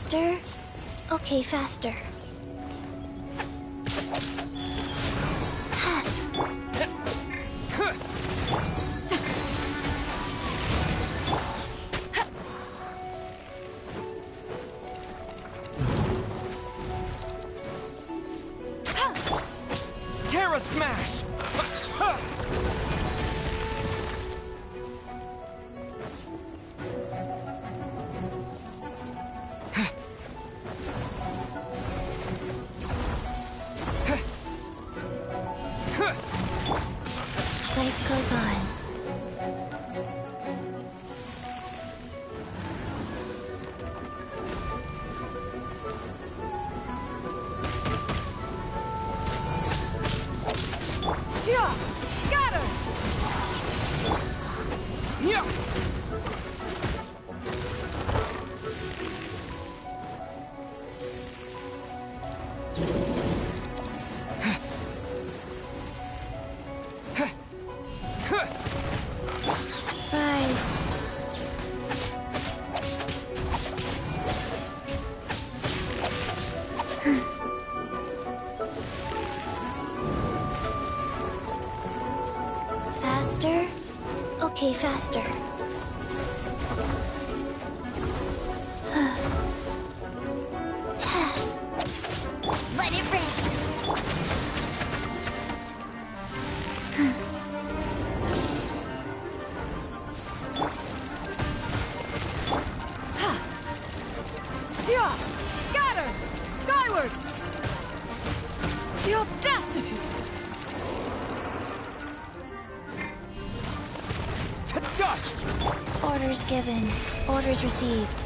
Faster? Okay, faster. Terra Smash! Life goes on. Yeah! Got her! Yeah! Rise. Faster? Okay, faster. Let it rip! Yeah! Got her! Skyward! The audacity! To dust! Orders given. Orders received.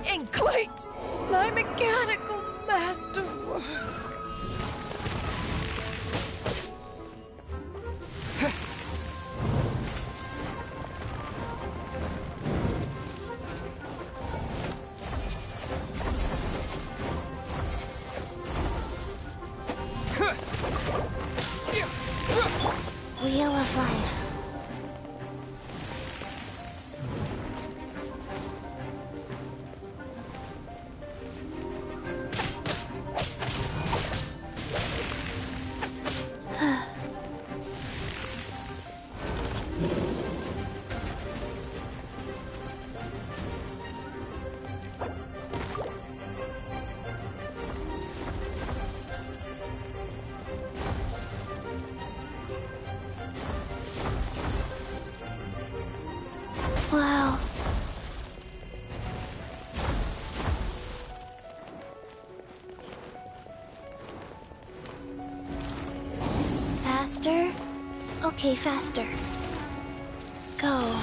Ain't quite my mechanical masterwork. Wheel of life. Wow. Faster? Okay, faster. Go.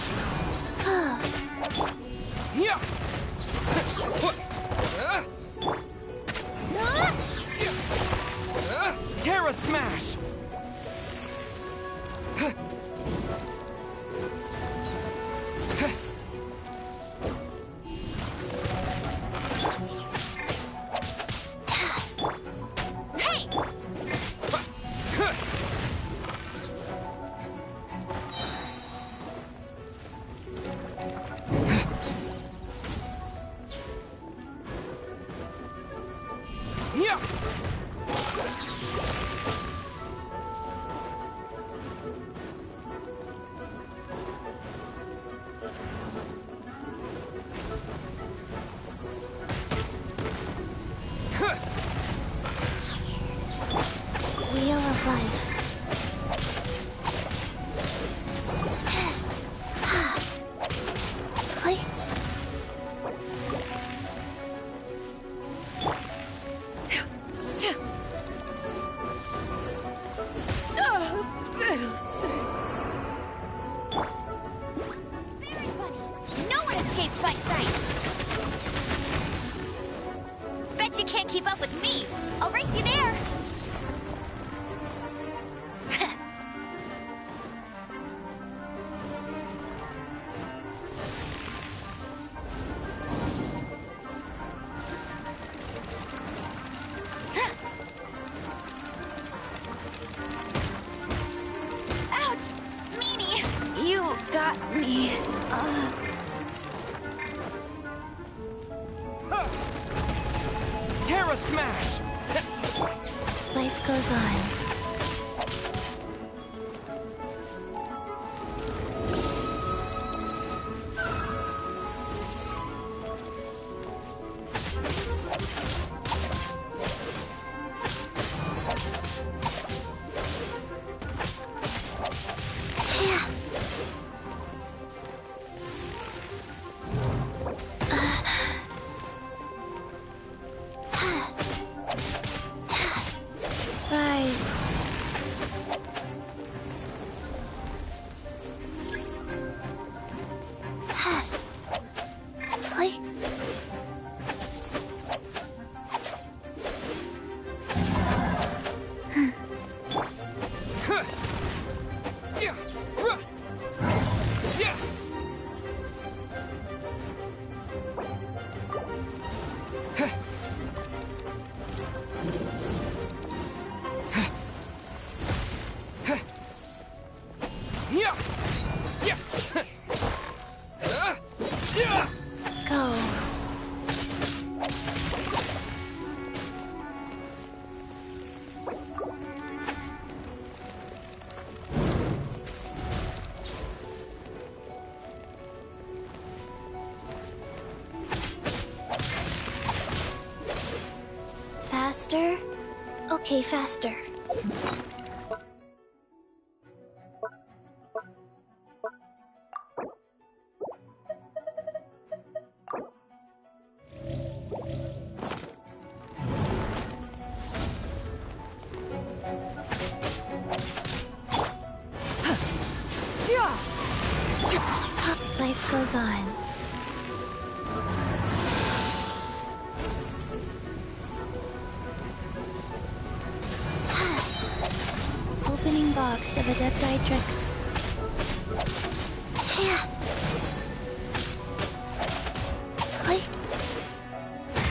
Yeah! Terra Smash! Hey! Yeah! Wheel of life. Like. Fiddlesticks. Very funny. No one escapes my sights. Bet you can't keep up with me. I'll race you there. Ouch! Meanie! got me. Terra Smash! Life goes on. Rise. Like. Go. Faster? Okay, faster. Life goes on. Opening box of Adepti-Trix. Yeah. Like.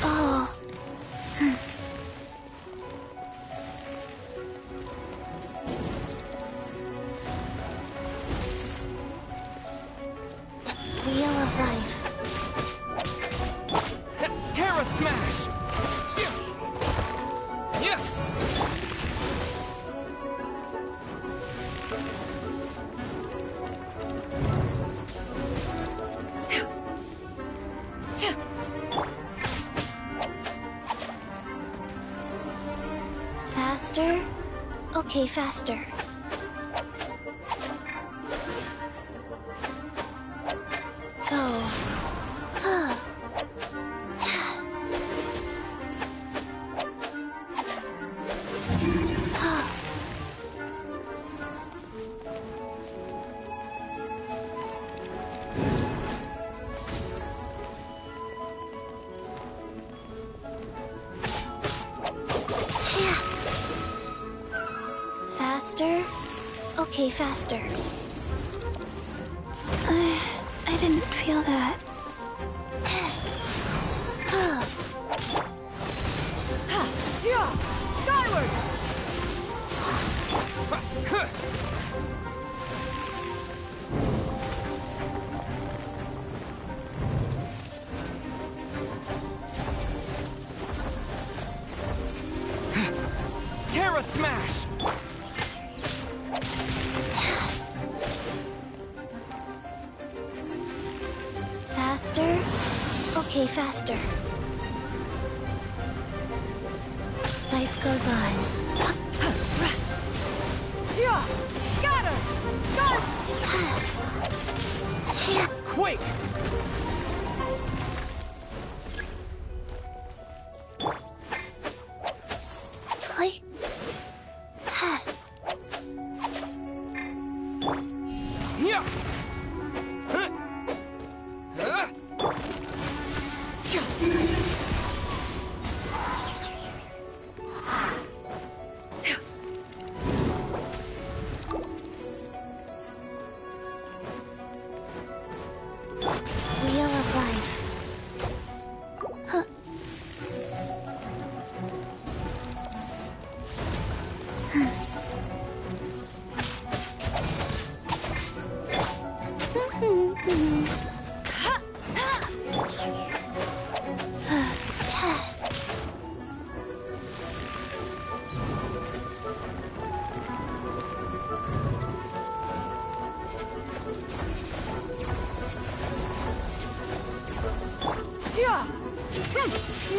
Oh. Wheel of Life. Terra Smash! Faster? Okay, faster. Go. Faster? Okay, faster. I didn't feel that. Skyward! Terra Smash! Faster? Okay, faster. Life goes on. Scatter! Quake! Like. Yeah!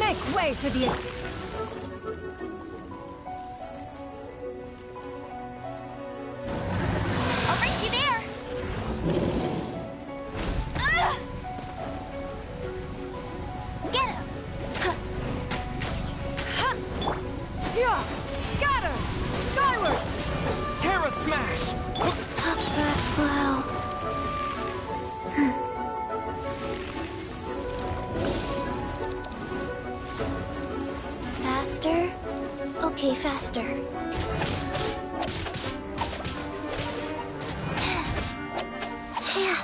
Make way for the... I'll race you there! Ugh! Get him! Yeah! Scatter! Skyward! Terra Smash! Wow. Faster? Okay, faster. Yeah.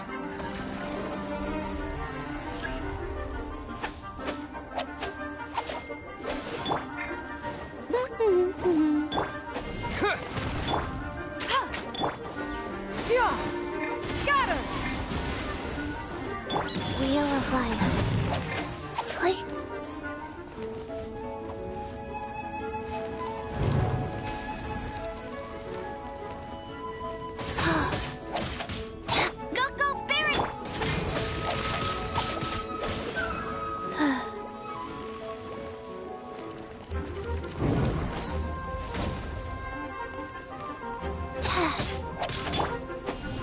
Yeah! Scatter! Wheel of life. Like... Go, Barry!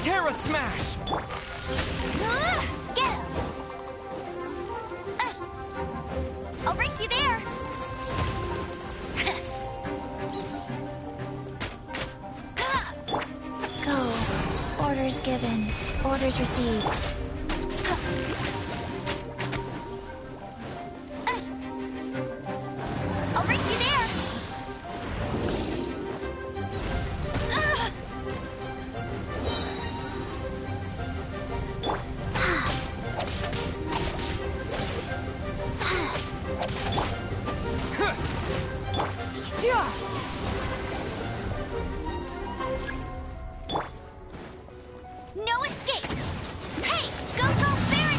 Terra Smash! Get him! I'll race you there! Go. Orders given. Orders received. I'll race you there! Yeah! No escape! Hey, go, Barry!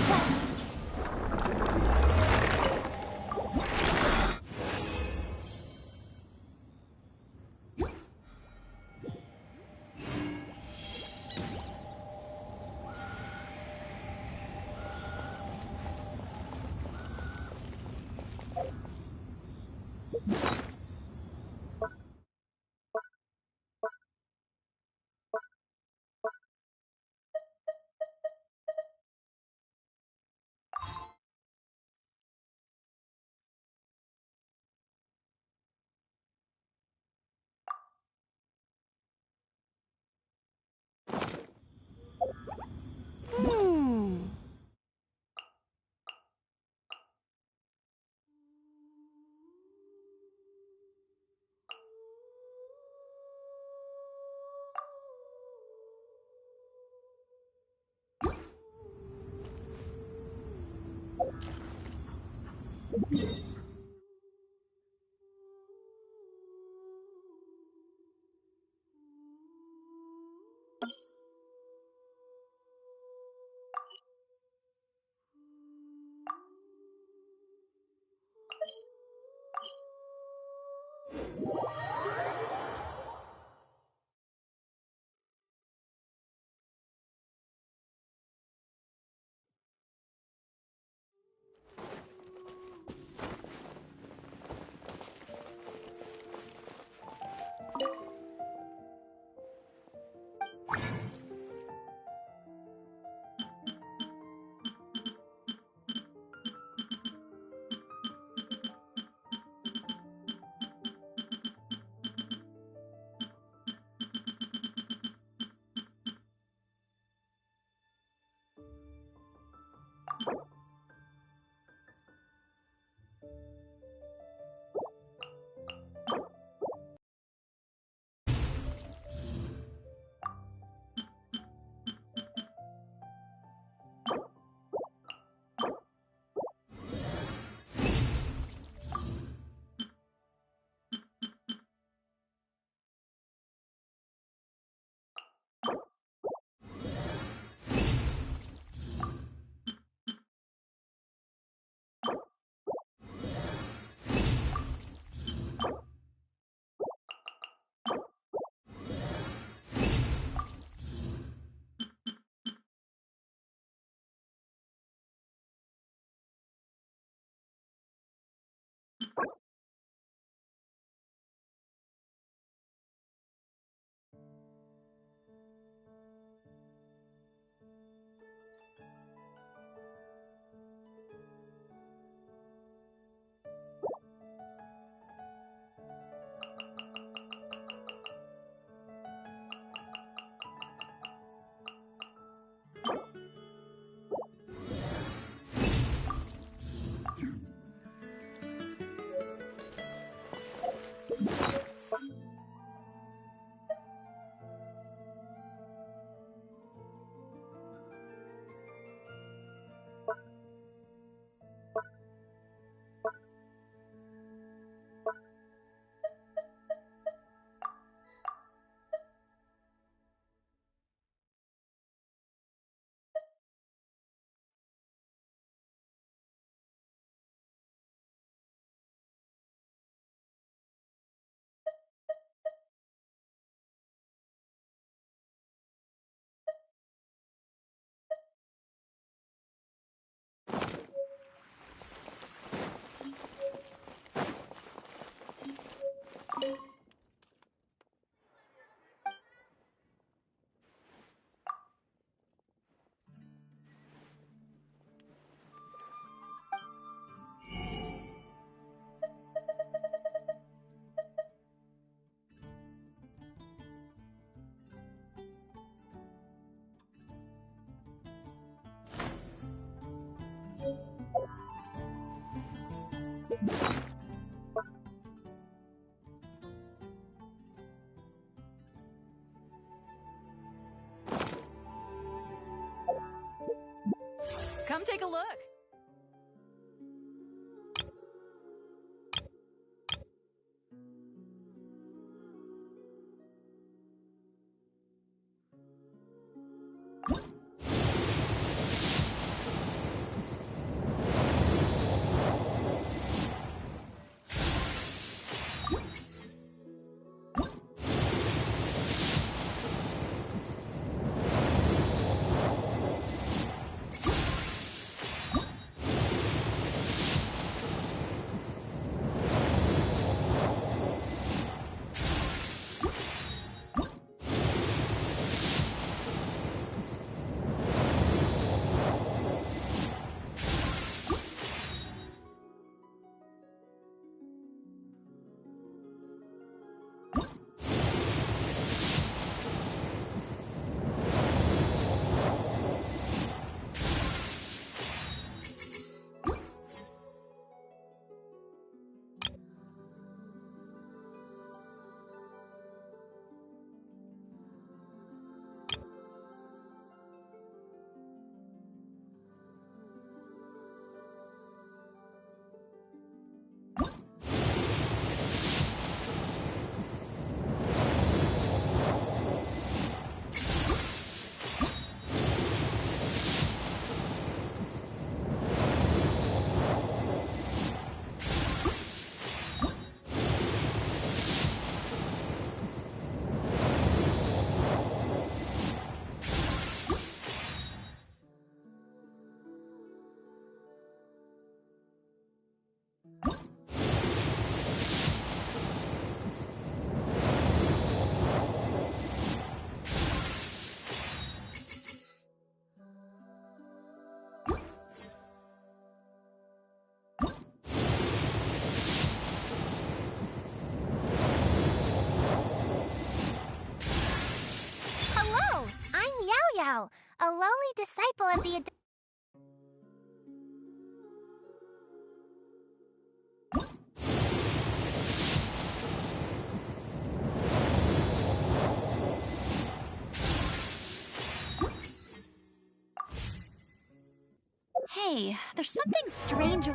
Come take a look. Hello, I'm Yao Yao, a lowly disciple of the Hey, there's something strange.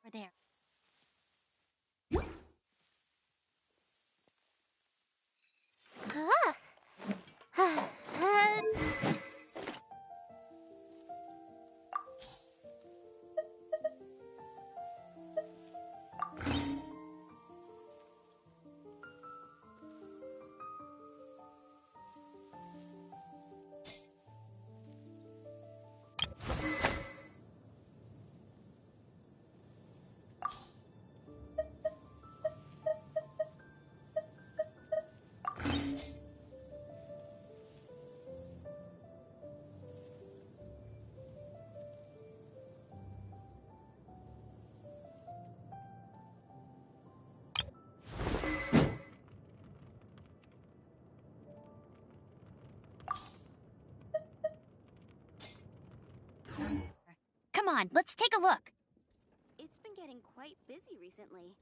Over there. Come on, let's take a look. It's been getting quite busy recently.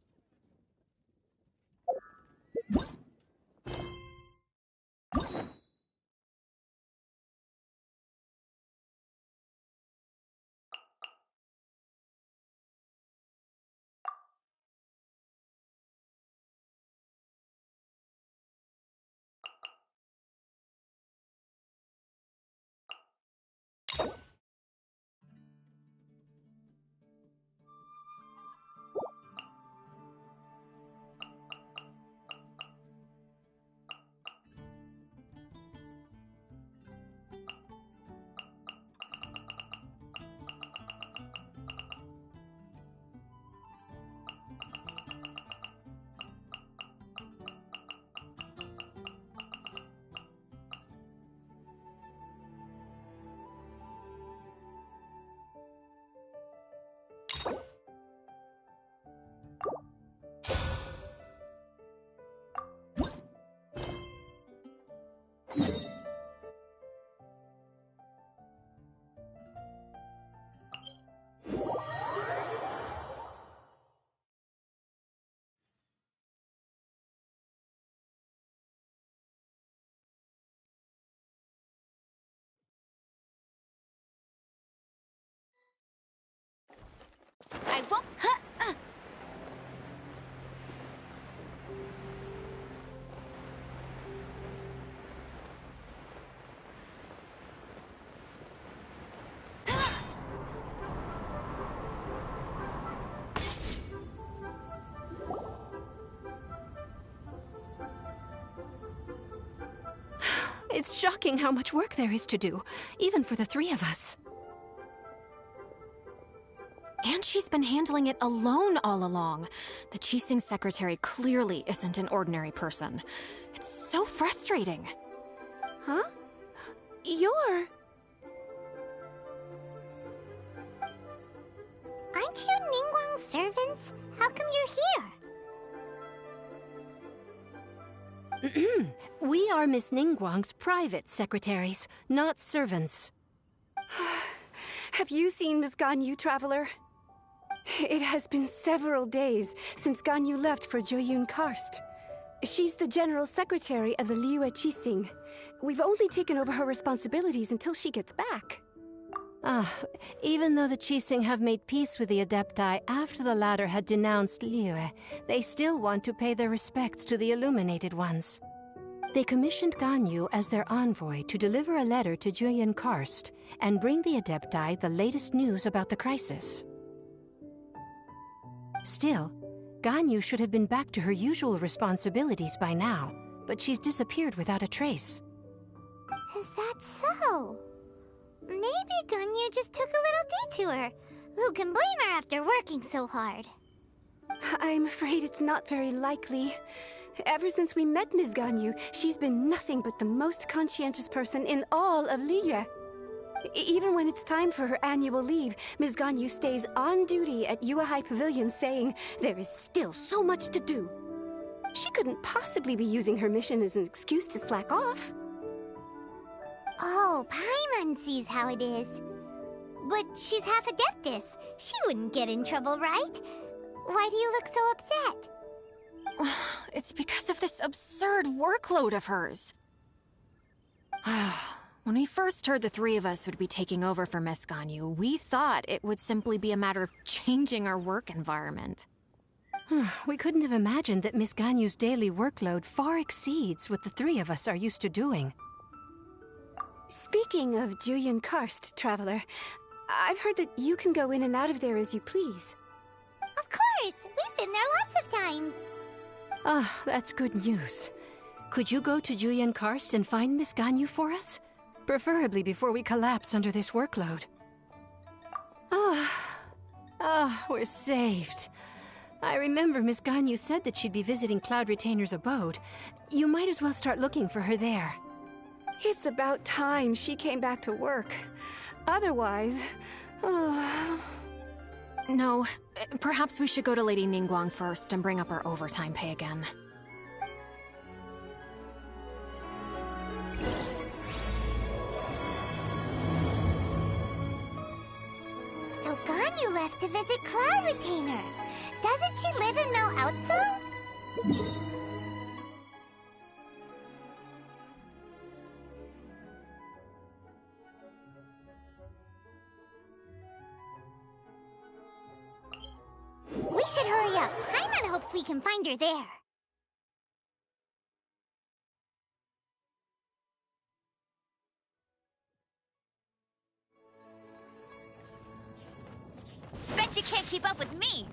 It's shocking how much work there is to do, even for the three of us. And she's been handling it alone all along. The Qixing secretary clearly isn't an ordinary person. It's so frustrating. Huh? You're... Aren't you Ningguang's servants? How come you're here? We are Miss Ningguang's private secretaries, not servants. Have you seen Miss Ganyu, Traveler? It has been several days since Ganyu left for Joyun Karst. She's the general secretary of the Liyue Qixing. We've only taken over her responsibilities until she gets back. Even though the Qixing have made peace with the Adepti after the latter had denounced Liyue, they still want to pay their respects to the Illuminated Ones. They commissioned Ganyu as their envoy to deliver a letter to Joyun Karst and bring the Adepti the latest news about the crisis. Still, Ganyu should have been back to her usual responsibilities by now, but she's disappeared without a trace. Is that so? Maybe Ganyu just took a little detour. Who can blame her after working so hard? I'm afraid it's not very likely. Ever since we met Ms. Ganyu, she's been nothing but the most conscientious person in all of Liyue. Even when it's time for her annual leave, Ms. Ganyu stays on duty at Yuehai Pavilion saying there is still so much to do. She couldn't possibly be using her mission as an excuse to slack off. Oh, Paimon sees how it is. But she's half Adeptus. She wouldn't get in trouble, right? Why do you look so upset? It's because of this absurd workload of hers. When we first heard the three of us would be taking over for Miss Ganyu, we thought it would simply be a matter of changing our work environment. We couldn't have imagined that Miss Ganyu's daily workload far exceeds what the three of us are used to doing. Speaking of Joyun Karst, Traveler, I've heard that you can go in and out of there as you please. Of course! We've been there lots of times! That's good news. Could you go to Joyun Karst and find Miss Ganyu for us? Preferably before we collapse under this workload. We're saved. I remember Miss Ganyu said that she'd be visiting Cloud Retainer's abode. You might as well start looking for her there. It's about time she came back to work. Otherwise... No, perhaps we should go to Lady Ningguang first and bring up our overtime pay again. So Ganyu left to visit Cloud Retainer. Doesn't she live in Mel Outso? We should hurry up. Paimon hopes we can find her there. Bet you can't keep up with me!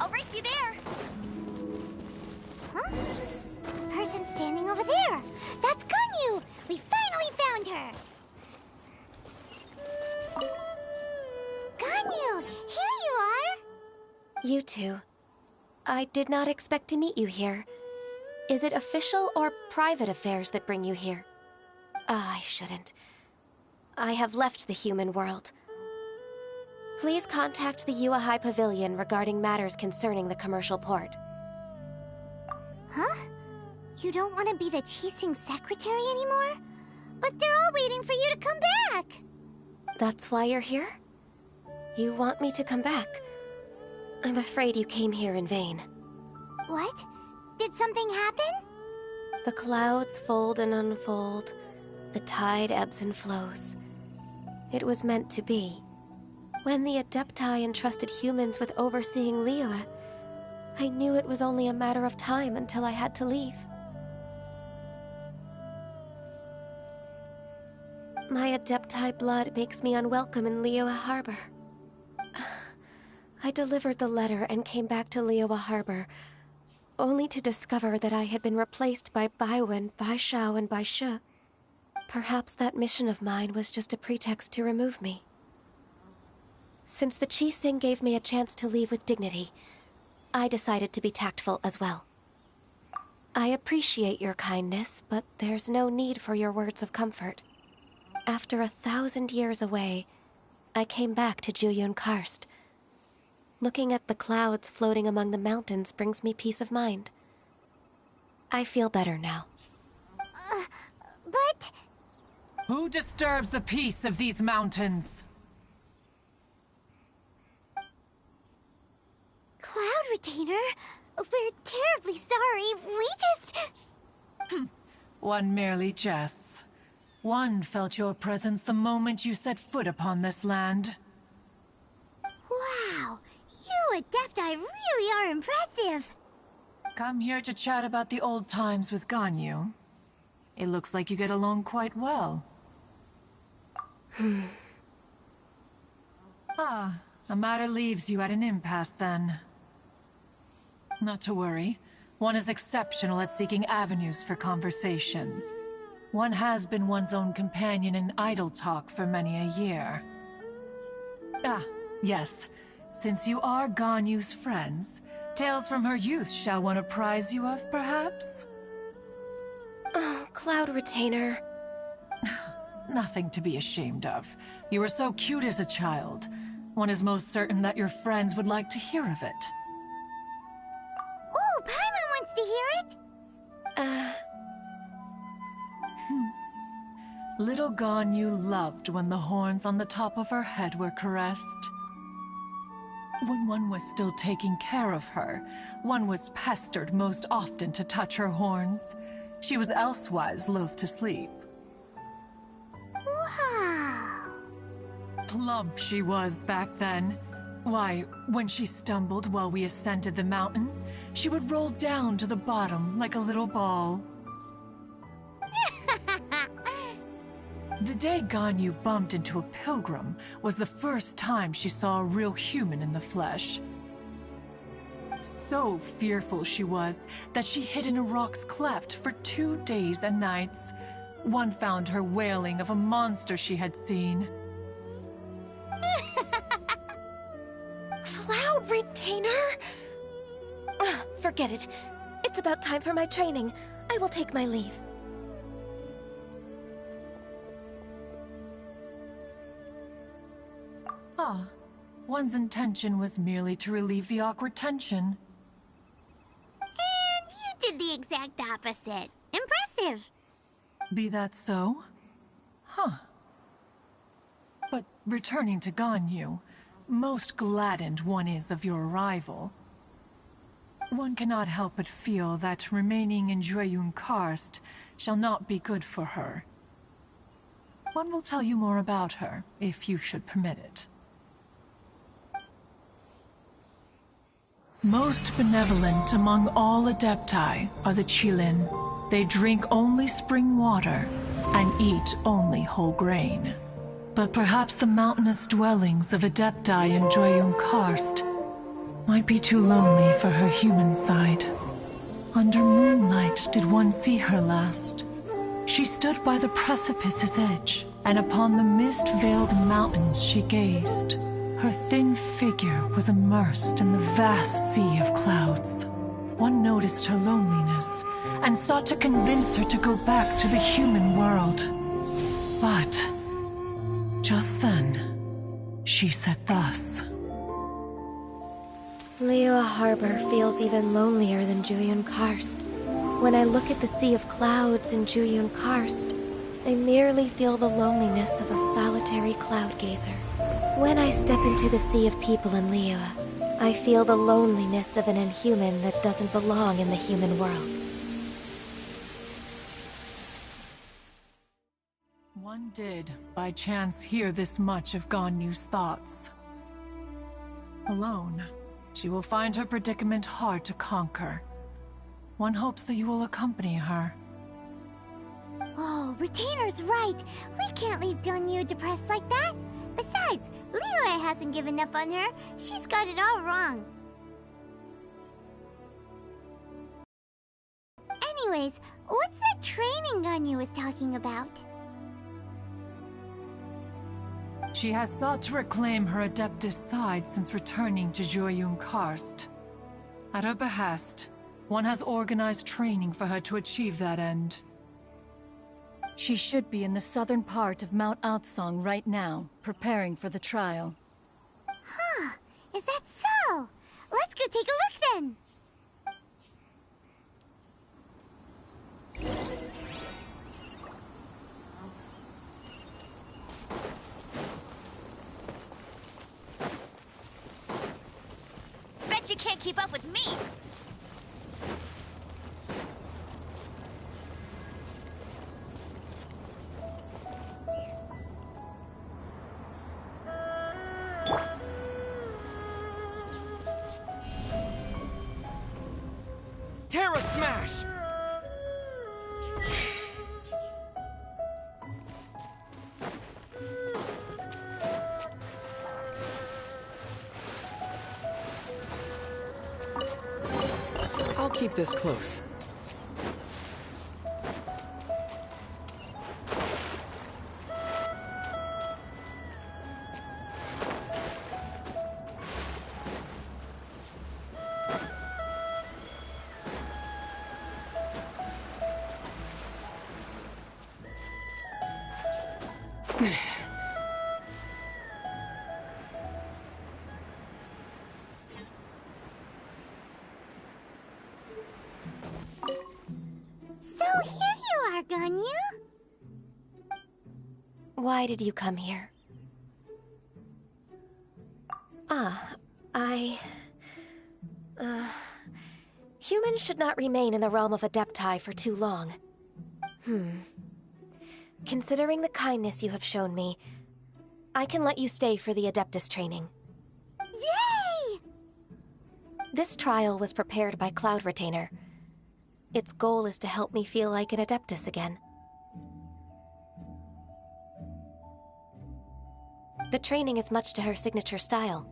I'll race you there! Huh? Person standing over there. That's Ganyu! We finally found her! Ganyu! Here you are! You two. I did not expect to meet you here. Is it official or private affairs that bring you here? I shouldn't. I have left the human world. Please contact the Yuehai Pavilion regarding matters concerning the commercial port. Huh? You don't want to be the Qixing secretary anymore? But they're all waiting for you to come back! That's why you're here? You want me to come back? I'm afraid you came here in vain. What? Did something happen? The clouds fold and unfold. The tide ebbs and flows. It was meant to be. When the Adepti entrusted humans with overseeing Liyue, I knew it was only a matter of time until I had to leave. My Adepti blood makes me unwelcome in Liyue Harbor. I delivered the letter and came back to Liyue Harbor, only to discover that I had been replaced by Baiwen, Baishao, and Baishu. Perhaps that mission of mine was just a pretext to remove me. Since the Qixing gave me a chance to leave with dignity, I decided to be tactful as well. I appreciate your kindness, but there's no need for your words of comfort. After 1,000 years away, I came back to Jueyun Karst. Looking at the clouds floating among the mountains brings me peace of mind. I feel better now. But... Who disturbs the peace of these mountains? Cloud Retainer, we're terribly sorry. We just... One merely jests. One felt your presence the moment you set foot upon this land. Wow, you Adepti really are impressive. Come here to chat about the old times with Ganyu. It looks like you get along quite well. A matter leaves you at an impasse then. Not to worry. One is exceptional at seeking avenues for conversation. One has been one's own companion in idle talk for many a year. Yes. Since you are Ganyu's friends, tales from her youth shall one apprise you of, perhaps? Oh, Cloud Retainer. Nothing to be ashamed of. You were so cute as a child. One is most certain that your friends would like to hear of it. Oh, Paimon wants to hear it. Little Ganyu loved when the horns on the top of her head were caressed. When one was still taking care of her, one was pestered most often to touch her horns. She was elsewise loath to sleep. Wow. Plump she was back then. Why, when she stumbled while we ascended the mountain, she would roll down to the bottom like a little ball. The day Ganyu bumped into a pilgrim was the first time she saw a real human in the flesh. So fearful she was that she hid in a rock's cleft for 2 days and nights. One found her wailing of a monster she had seen. Cloud Retainer? Forget it. It's about time for my training. I will take my leave. One's intention was merely to relieve the awkward tension. And you did the exact opposite. Impressive. Be that so? But returning to Ganyu, most gladdened one is of your arrival. One cannot help but feel that remaining in Jueyun Karst shall not be good for her. One will tell you more about her, if you should permit it. Most benevolent among all Adepti are the Qilin. They drink only spring water and eat only whole grain. But perhaps the mountainous dwellings of Adepti in Jueyun Karst might be too lonely for her human side. Under moonlight did one see her last. She stood by the precipice's edge, and upon the mist-veiled mountains she gazed. Her thin figure was immersed in the vast sea of clouds. One noticed her loneliness, and sought to convince her to go back to the human world. But just then, she said thus. Liyue Harbor feels even lonelier than Jueyun Karst. When I look at the sea of clouds in Jueyun Karst, I merely feel the loneliness of a solitary cloud gazer. When I step into the sea of people in Liyue, I feel the loneliness of an inhuman that doesn't belong in the human world. One did, by chance, hear this much of Ganyu's thoughts. Alone, she will find her predicament hard to conquer. One hopes that you will accompany her. Oh, Retainer's right. We can't leave Ganyu depressed like that. Besides, Liyue hasn't given up on her. She's got it all wrong. Anyways, what's that training Ganyu was talking about? She has sought to reclaim her Adeptus side since returning to Jueyun Karst. At her behest, one has organized training for her to achieve that end. She should be in the southern part of Mount Aotsong right now, preparing for the trial. Huh, is that so? Let's go take a look then! Bet you can't keep up with me! Terra Smash! I'll keep this close. So here you are, Ganyu. Why did you come here? Humans should not remain in the realm of Adepti for too long. Considering the kindness you have shown me, I can let you stay for the Adeptus training. Yay! This trial was prepared by Cloud Retainer. Its goal is to help me feel like an Adeptus again. The training is much to her signature style.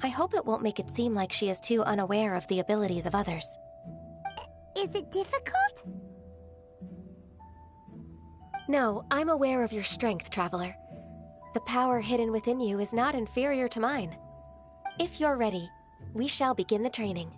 I hope it won't make it seem like she is too unaware of the abilities of others. Is it difficult? No, I'm aware of your strength, Traveler. The power hidden within you is not inferior to mine. If you're ready, we shall begin the training.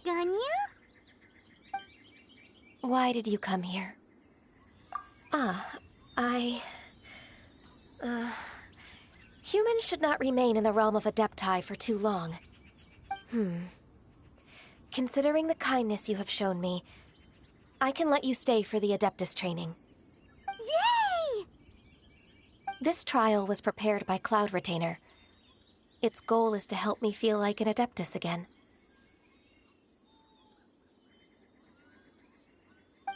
Ganyu? Why did you come here? Humans should not remain in the realm of Adepti for too long. Considering the kindness you have shown me, I can let you stay for the Adeptus training. Yay! This trial was prepared by Cloud Retainer. Its goal is to help me feel like an Adeptus again.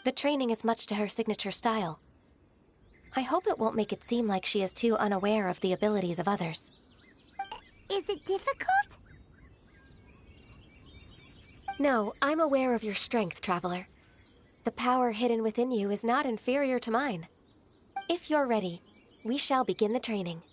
The training is much to her signature style. I hope it won't make it seem like she is too unaware of the abilities of others. Is it difficult? No, I'm aware of your strength, Traveler. The power hidden within you is not inferior to mine. If you're ready, we shall begin the training.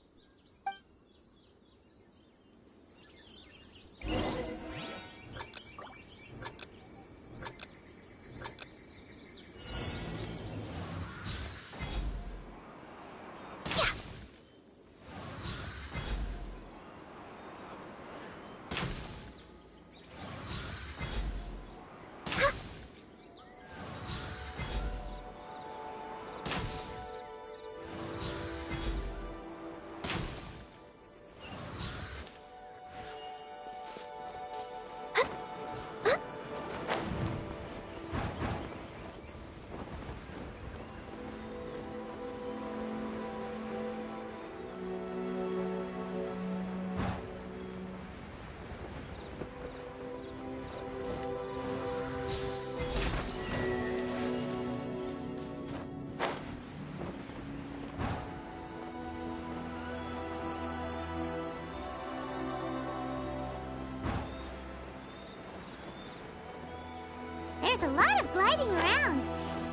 There's a lot of gliding around.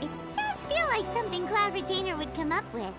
It does feel like something Cloud Retainer would come up with.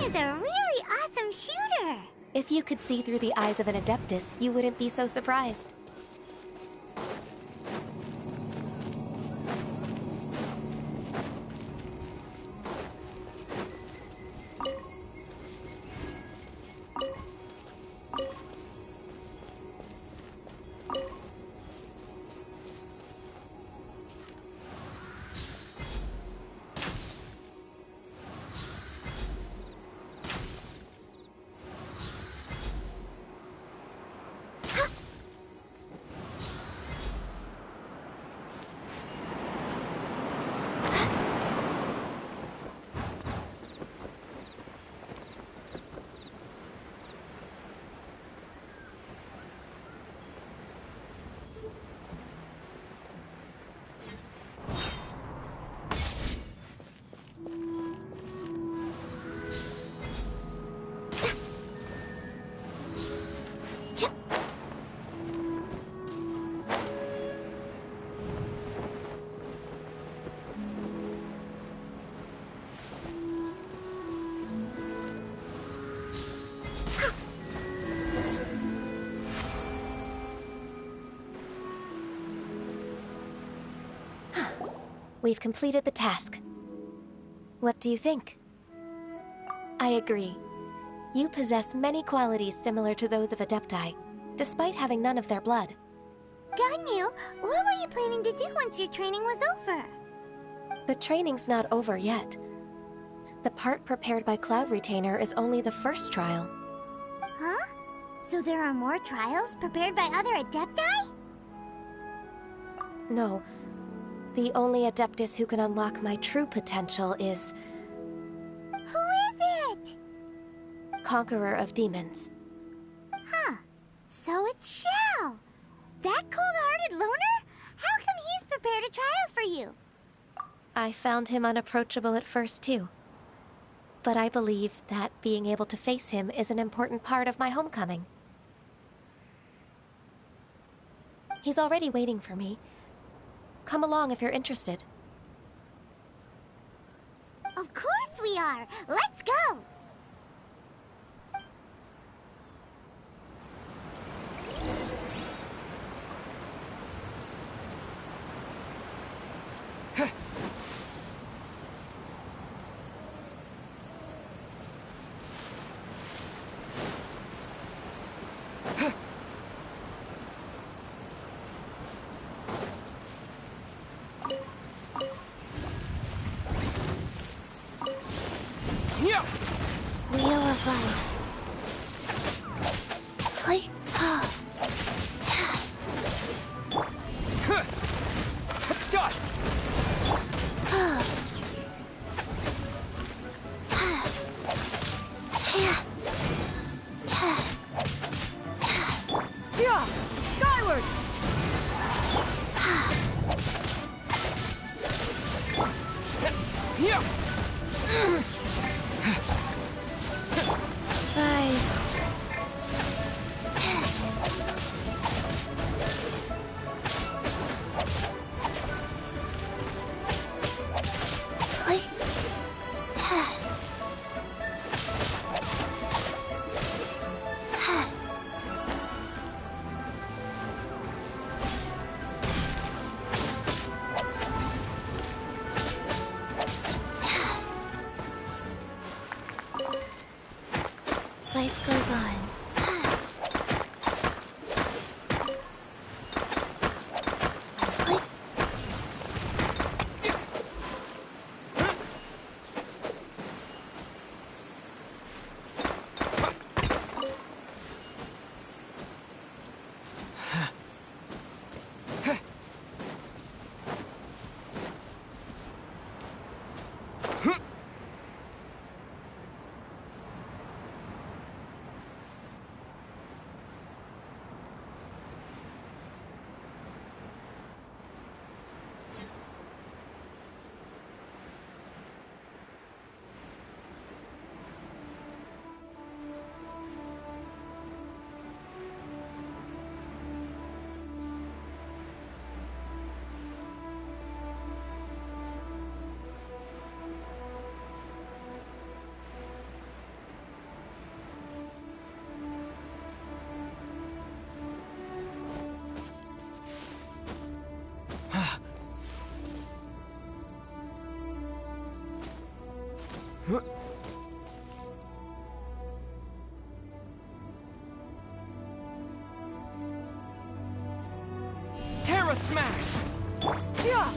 Is a really awesome shooter! If you could see through the eyes of an Adeptus, you wouldn't be so surprised. We've completed the task. What do you think? I agree. You possess many qualities similar to those of Adepti, despite having none of their blood. Ganyu, what were you planning to do once your training was over? The training's not over yet. The part prepared by Cloud Retainer is only the first trial. Huh? So there are more trials prepared by other Adepti? No. The only Adeptus who can unlock my true potential is... Who is it? Conqueror of Demons. Huh. So it's Shell. That cold-hearted loner? How come he's prepared a trial for you? I found him unapproachable at first, too. But I believe that being able to face him is an important part of my homecoming. He's already waiting for me. Come along if you're interested. Of course we are! Let's go! Terra Smash! Yeah!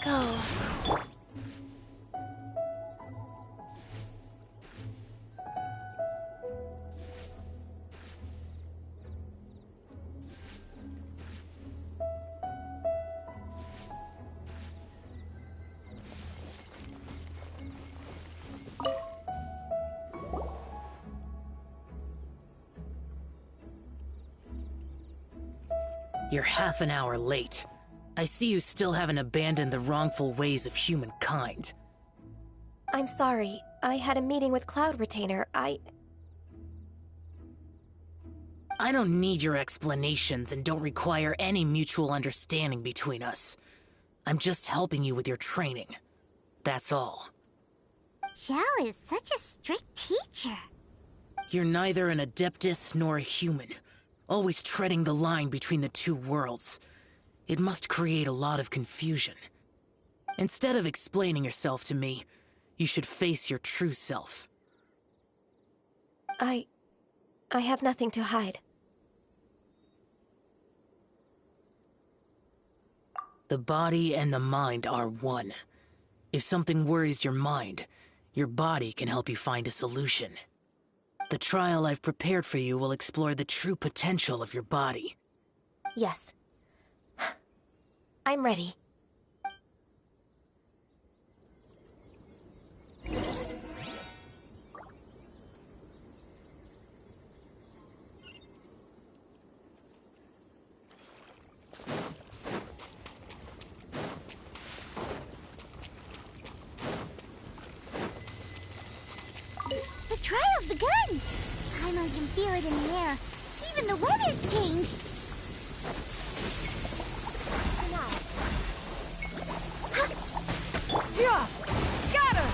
Go. You're half an hour late. I see you still haven't abandoned the wrongful ways of humankind. I'm sorry. I had a meeting with Cloud Retainer. I don't need your explanations and don't require any mutual understanding between us. I'm just helping you with your training. That's all. Xiao is such a strict teacher. You're neither an Adeptus nor a human, always treading the line between the two worlds. It must create a lot of confusion. Instead of explaining yourself to me, you should face your true self. I have nothing to hide. The body and the mind are one. If something worries your mind, your body can help you find a solution. The trial I've prepared for you will explore the true potential of your body. Yes. I'm ready. The trial's begun! Paimon can feel it in the air. Even the weather's changed. Yeah! Got her!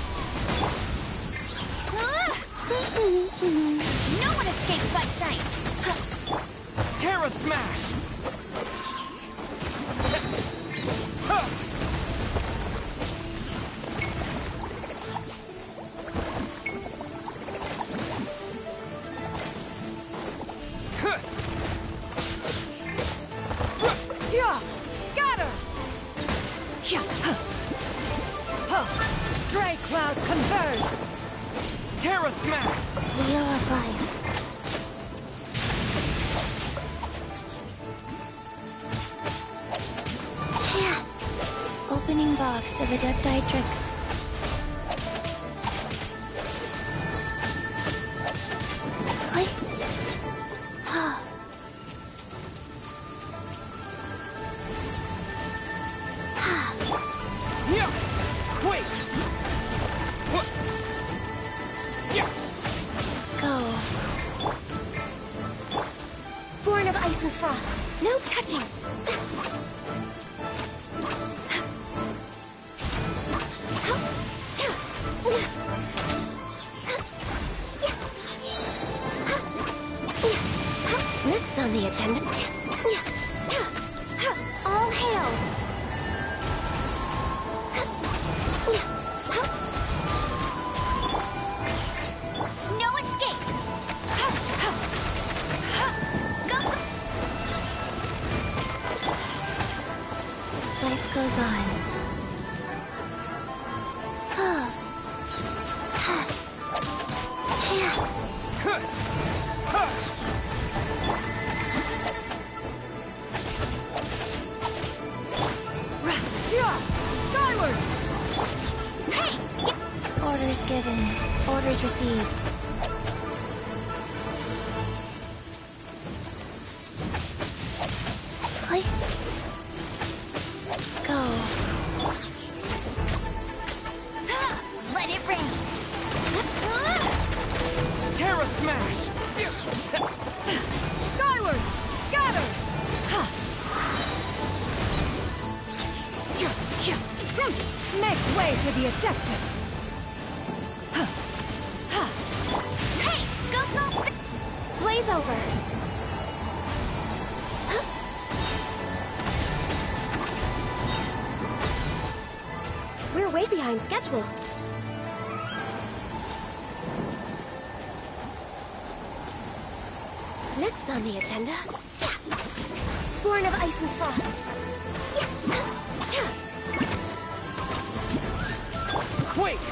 No one escapes my sight! Terra Smash! Yeah! Got her! choice of Adepti tricks. Born of ice and frost. No touching. Next on the agenda... All hail! No escape! Go! Life goes on. Skyward! Hey! Orders given. Orders received. Play. Go. Let it rain! Terra Smash! Skyward! Scatter! Make way for the Adeptus! Hey! Go, go! Blaze over. We're way behind schedule. Next on the agenda... Born of ice and frost. Quake!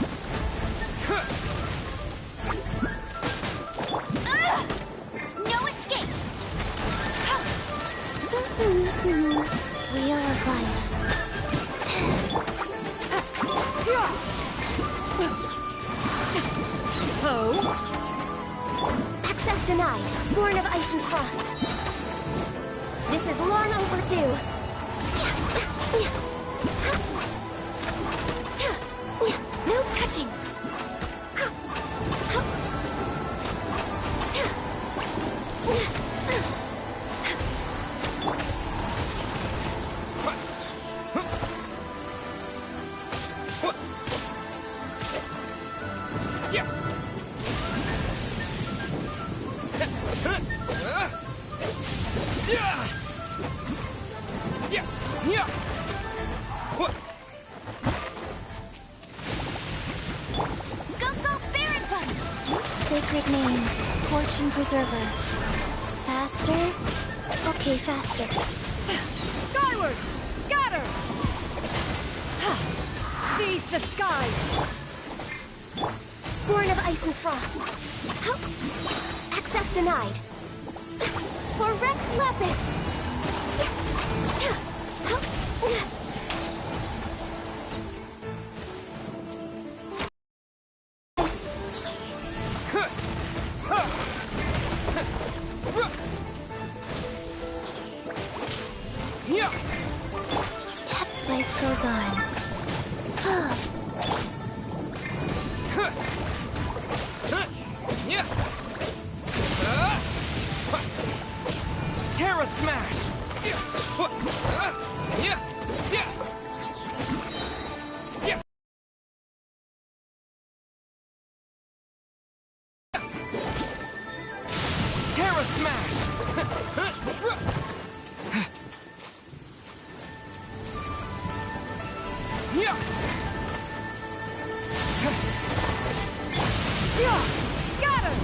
No escape! Wheel of life. Access denied. Born of ice and frost. This is long overdue. No touching. Go, go, Baron Bun! Sacred name. Fortune preserver. Faster? Okay, faster. Skyward! Scatter! Seize the skies! Born of ice and frost. Access denied. For Rex Lapis! Life goes on. Terra Smash! Terra Smash! Scatter!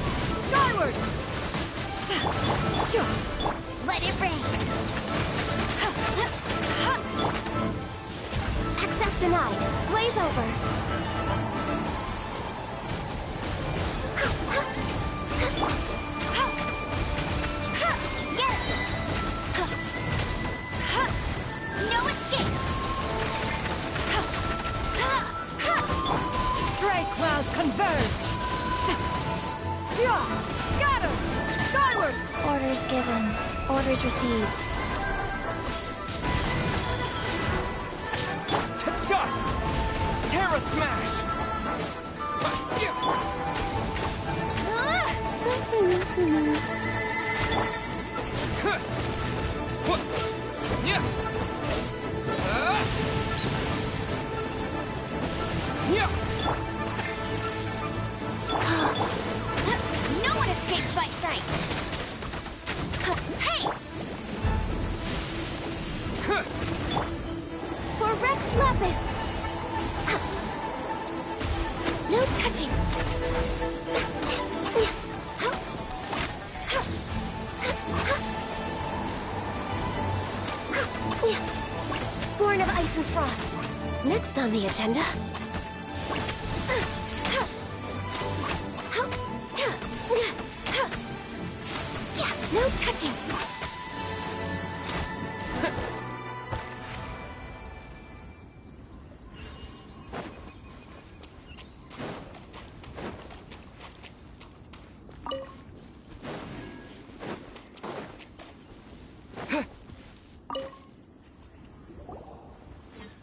Skyward! Let it rain! Access denied. Blaze over. Get it! No escape! Scatter! Skyward! Orders given. Orders received. To dust! Terra Smash! No one escapes my sight. Hey! For Rex Lapis! No touching! Born of Ice and Frost. Next on the agenda. No touching!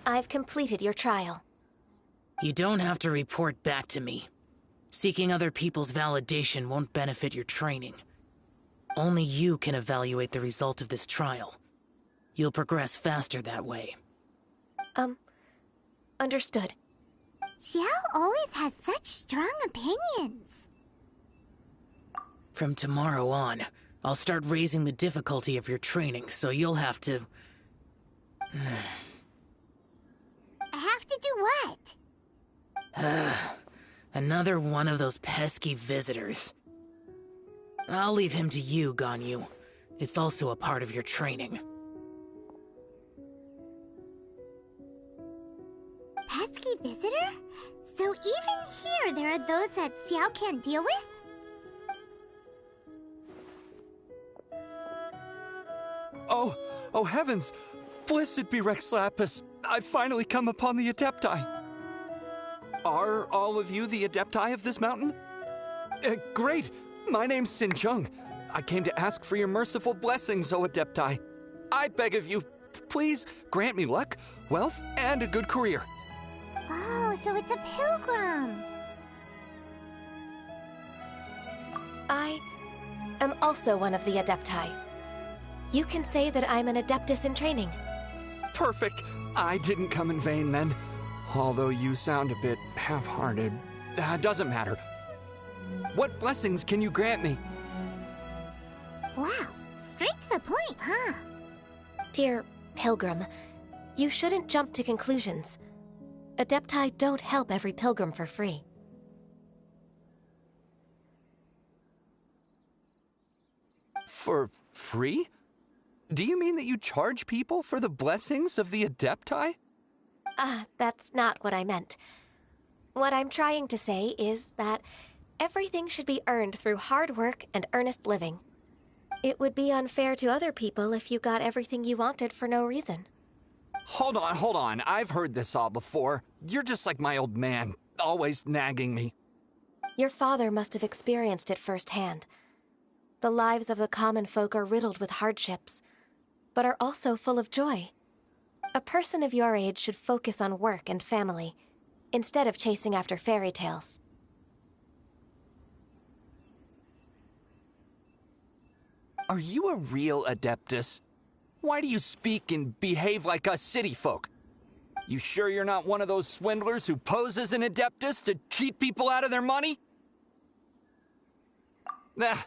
I've completed your trial. You don't have to report back to me. Seeking other people's validation won't benefit your training. Only you can evaluate the result of this trial. You'll progress faster that way. Understood. Xiao always has such strong opinions. From tomorrow on, I'll start raising the difficulty of your training, so you'll have to... I have to do what? Another one of those pesky visitors. I'll leave him to you, Ganyu. It's also a part of your training. Pesky visitor? So even here there are those that Xiao can't deal with? Oh heavens! Blessed be Rex Lapis! I've finally come upon the Adepti! Are all of you the Adepti of this mountain? Great! My name's Sin Chung. I came to ask for your merciful blessings, O Adepti. I beg of you, please grant me luck, wealth, and a good career. Oh, so it's a pilgrim. I am also one of the Adepti. You can say that I'm an Adeptus in training. Perfect. I didn't come in vain then. Although you sound a bit half-hearted. Doesn't matter. What blessings can you grant me? Wow, straight to the point, huh? Dear Pilgrim, you shouldn't jump to conclusions. Adepti don't help every pilgrim for free. For free? Do you mean that you charge people for the blessings of the Adepti? That's not what I meant. What I'm trying to say is that everything should be earned through hard work and earnest living. It would be unfair to other people if you got everything you wanted for no reason. Hold on. I've heard this all before. You're just like my old man, always nagging me. Your father must have experienced it firsthand. The lives of the common folk are riddled with hardships, but are also full of joy. A person of your age should focus on work and family, instead of chasing after fairy tales. Are you a real Adeptus? Why do you speak and behave like us city folk? You sure you're not one of those swindlers who pose as an Adeptus to cheat people out of their money?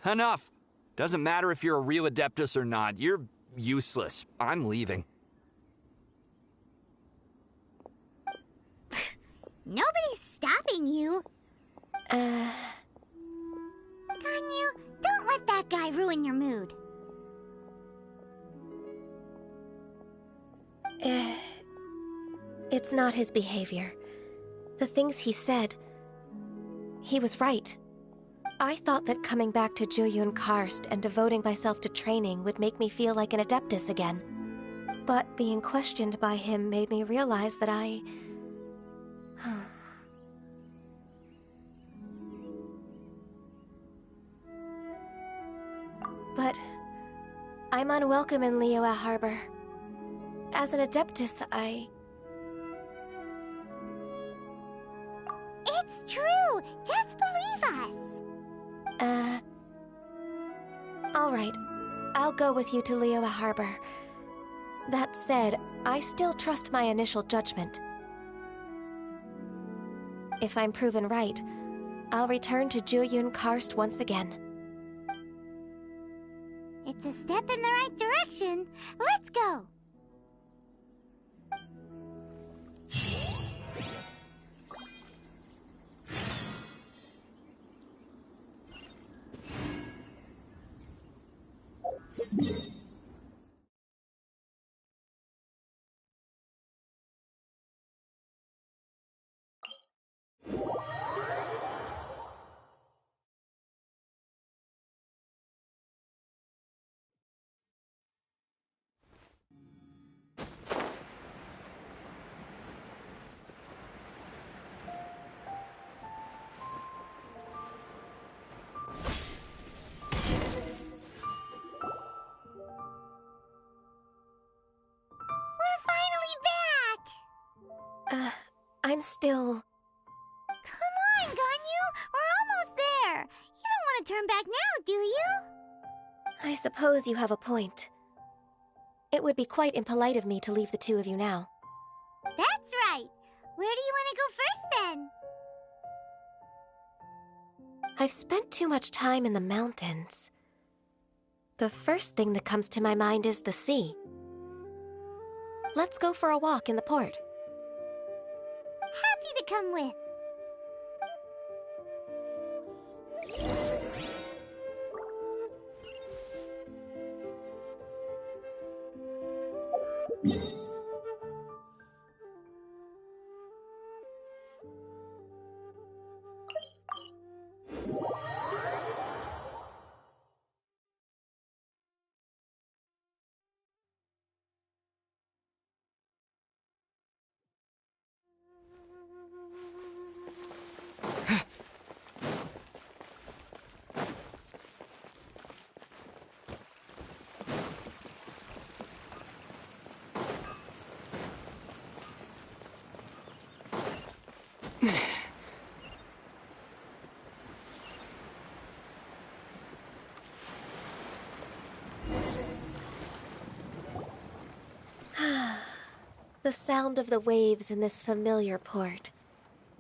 Enough. Doesn't matter if you're a real Adeptus or not. You're useless. I'm leaving. Nobody's stopping you. Ganyu, don't let that guy ruin your mood. It's not his behavior. The things he said, he was right. I thought that coming back to Juyun Karst and devoting myself to training would make me feel like an Adeptus again. But being questioned by him made me realize that I... but I'm unwelcome in Liyue Harbor. As an Adeptus, It's true! Just believe us! Alright. I'll go with you to Liyue Harbor. That said, I still trust my initial judgment. If I'm proven right, I'll return to Jueyun Karst once again. It's a step in the right direction. Let's go! I'm still... Come on, Ganyu! We're almost there! You don't want to turn back now, do you? I suppose you have a point. It would be quite impolite of me to leave the two of you now. That's right! Where do you want to go first, then? I've spent too much time in the mountains. The first thing that comes to my mind is the sea. Let's go for a walk in the port. Happy to come with. The sound of the waves in this familiar port.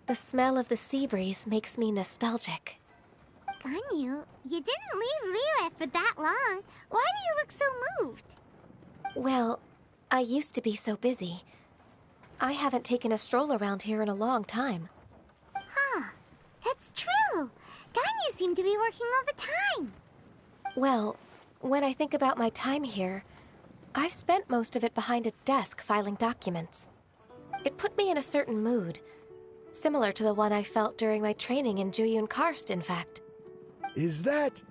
The smell of the sea breeze makes me nostalgic. Ganyu, you didn't leave Liyue for that long. Why do you look so moved? Well, I used to be so busy. I haven't taken a stroll around here in a long time. Huh. It's true. Ganyu seemed to be working all the time. Well, when I think about my time here, I've spent most of it behind a desk filing documents. It put me in a certain mood, similar to the one I felt during my training in Jueyun Karst, in fact. Is that...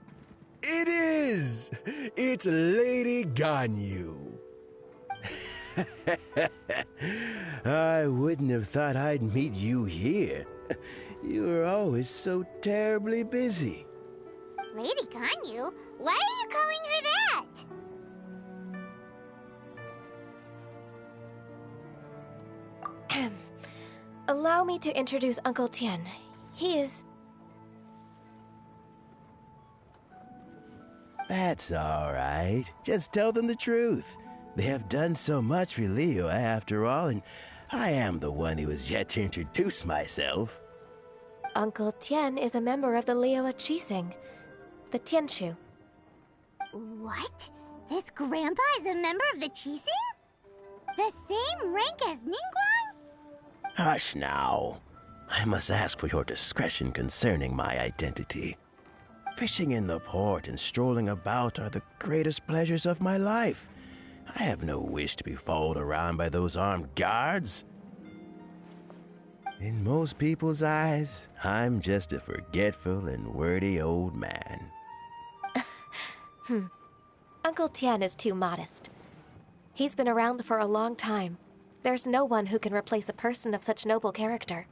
It is! It's Lady Ganyu. I wouldn't have thought I'd meet you here. You were always so terribly busy. Lady Ganyu? Why are you calling her that? Allow me to introduce Uncle Tian. He is... That's all right. Just tell them the truth. They have done so much for Liyue after all, and I am the one who has yet to introduce myself. Uncle Tian is a member of the Liyue Qixing, the Tianshu. What? This grandpa is a member of the Qixing? The same rank as Ningguang? Hush now. I must ask for your discretion concerning my identity. Fishing in the port and strolling about are the greatest pleasures of my life. I have no wish to be followed around by those armed guards. In most people's eyes, I'm just a forgetful and wordy old man. Uncle Tian is too modest. He's been around for a long time. There's no one who can replace a person of such noble character.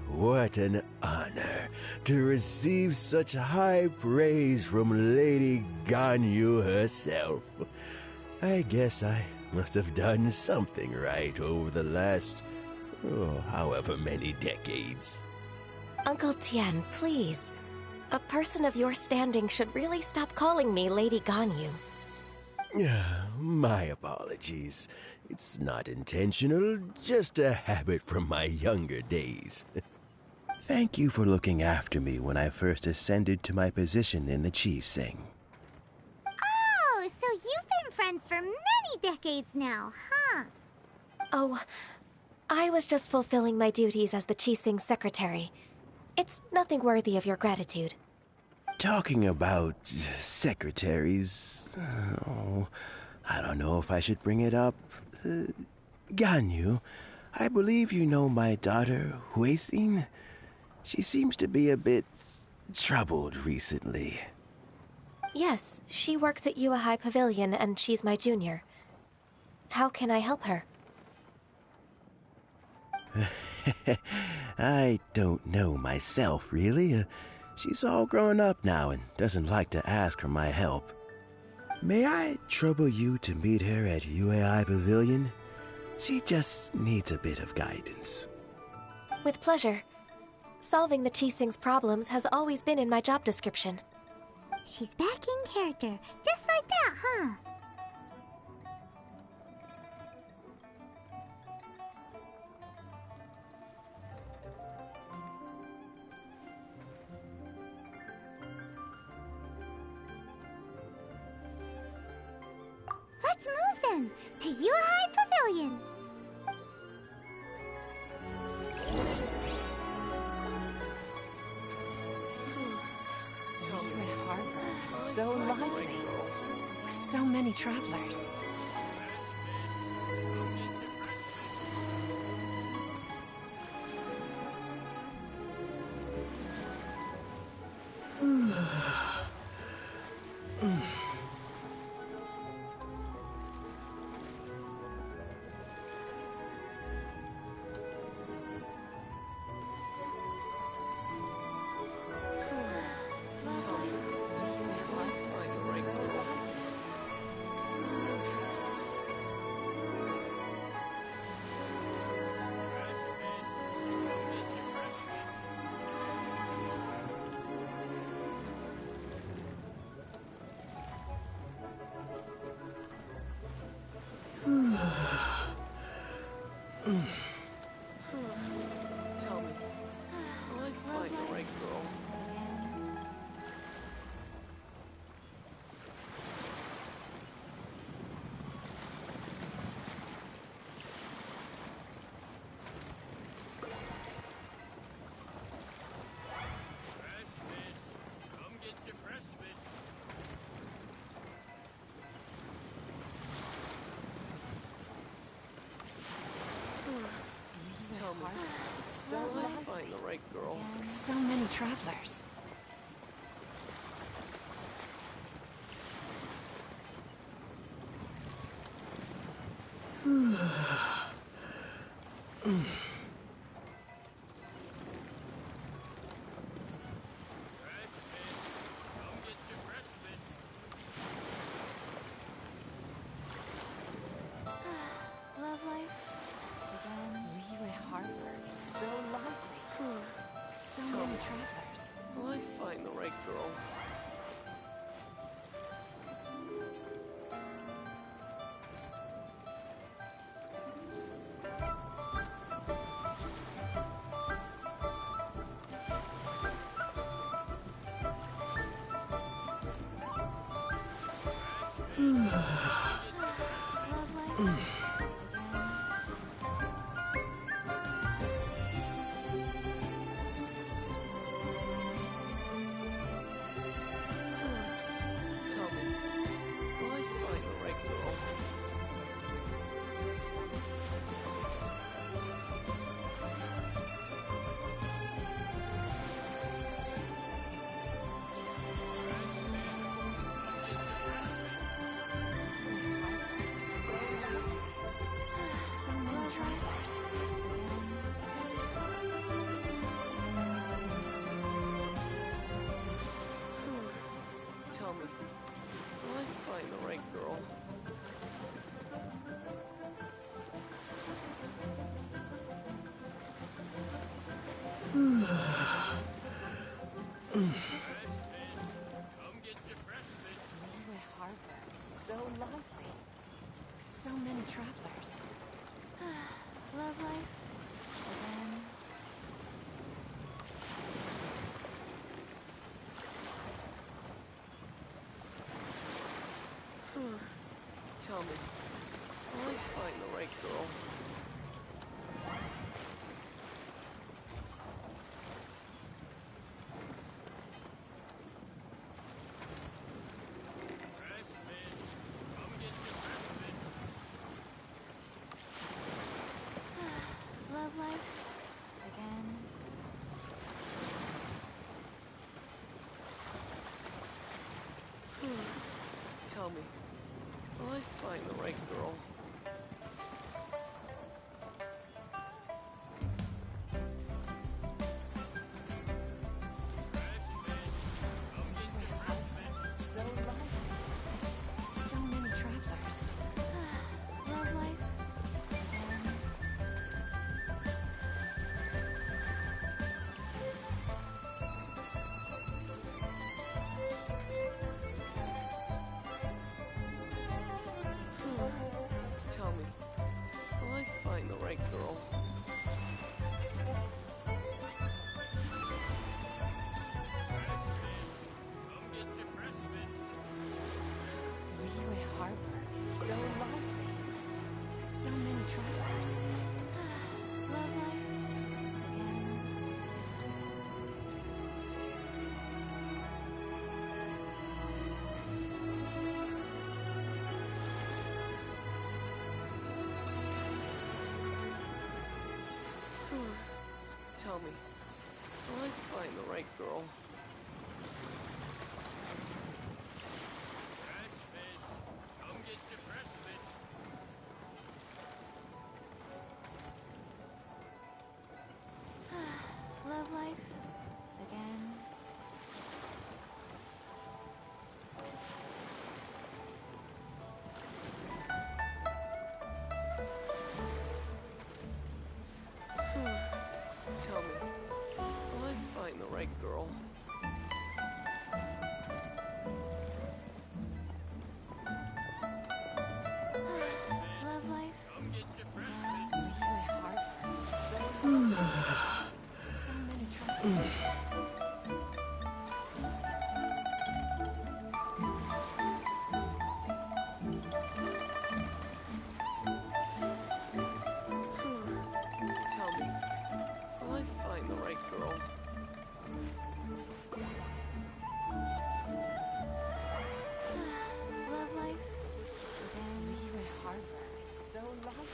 What an honor to receive such high praise from Lady Ganyu herself. I guess I must have done something right over the last, however many decades. Uncle Tian, please. A person of your standing should really stop calling me Lady Ganyu. My apologies. It's not intentional, just a habit from my younger days. Thank you for looking after me when I first ascended to my position in the Qi-Sing. Oh, so you've been friends for many decades now, huh? Oh, I was just fulfilling my duties as the Qi-Sing secretary. It's nothing worthy of your gratitude. Talking about secretaries... I don't know if I should bring it up. Ganyu, I believe you know my daughter, Huixin. She seems to be a bit troubled recently. Yes, she works at Yue High Pavilion and she's my junior. How can I help her? I don't know myself, really. She's all grown up now and doesn't like to ask for my help. May I trouble you to meet her at Yue High Pavilion? She just needs a bit of guidance. With pleasure. Solving the Qi-Sing's problems has always been in my job description. She's back in character, just like that, huh? Let's move then to Yue High Pavilion. Liyue Harbor is so lively, with so many travelers. Tell me, will I find the right girl? Fresh fish. Come get your fresh fish. Tell me, So will I lively, find the right girl? with so many travelers. Fresh fish. Come get your fresh fish. Love life? Again? Liyue Harbor is so lively, with so many travelers. Will I find the right girl? Love life? Again? Tell me, will I find the right girl? travelers. Love life. Again. Tell me, will I find the right girl? Fresh fish. Come get your fresh fish. Love life. Again. Tell me, will I find the right girl? Fresh fish. Come get your fresh fish. So lively. So many travelers. Love life. Again. Tell me, will I find the right girl? Fresh fish. Come get your fresh fish. Liyue Harbor is so lively. So many travelers. Love life. Again. Tell me, will I find the right girl? Fresh fish. Come get your fresh fish. Love life. Again. Tell me, will I find the right girl? Love life. Come get your fresh fish. Liyue Harbor is so lively. So many travelers. Tell me, will I find the right girl? Love life. Again. Liyue Harbor is so lively.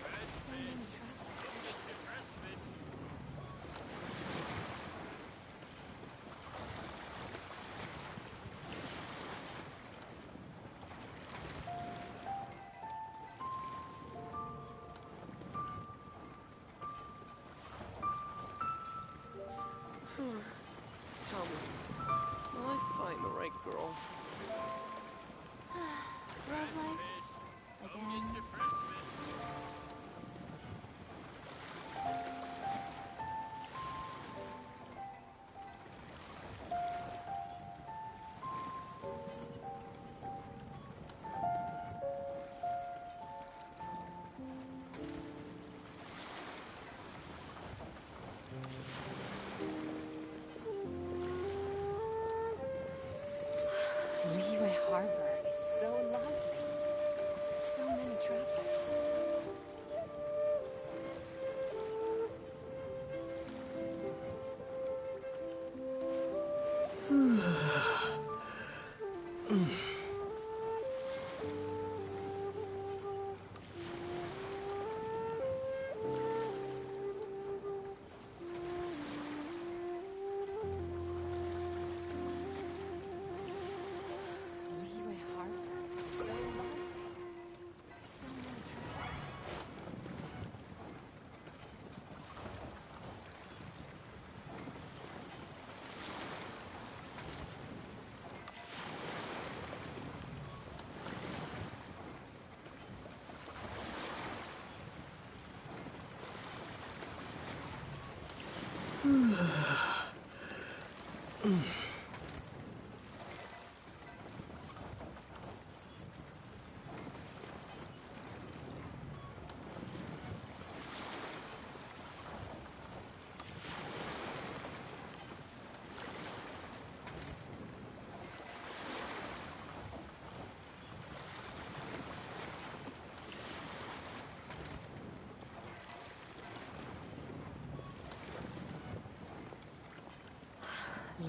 Fresh So fish. many travelers. Come get your fresh fish. Tell me, will I find the right girl? Love life. Fish. Come Again. get your fresh fish. Liyue Harbor is so lively. So many travelers. Liyue Harbor is so lively. So many travelers.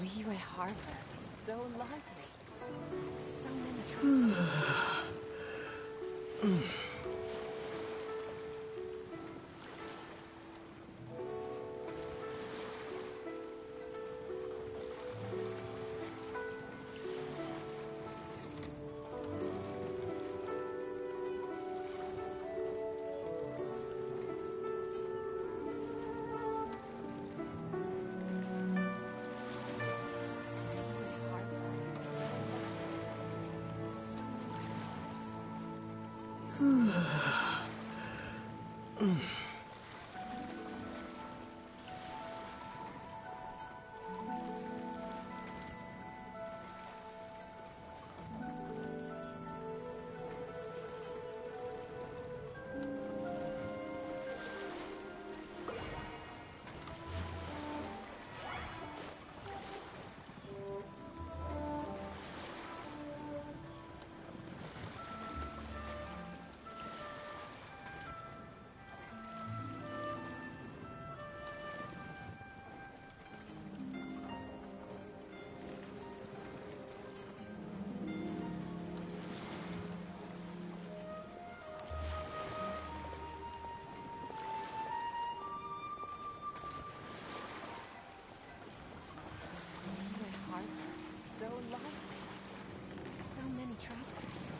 Liyue Harbor is so lovely. So many travelers. So lovely. So many travelers.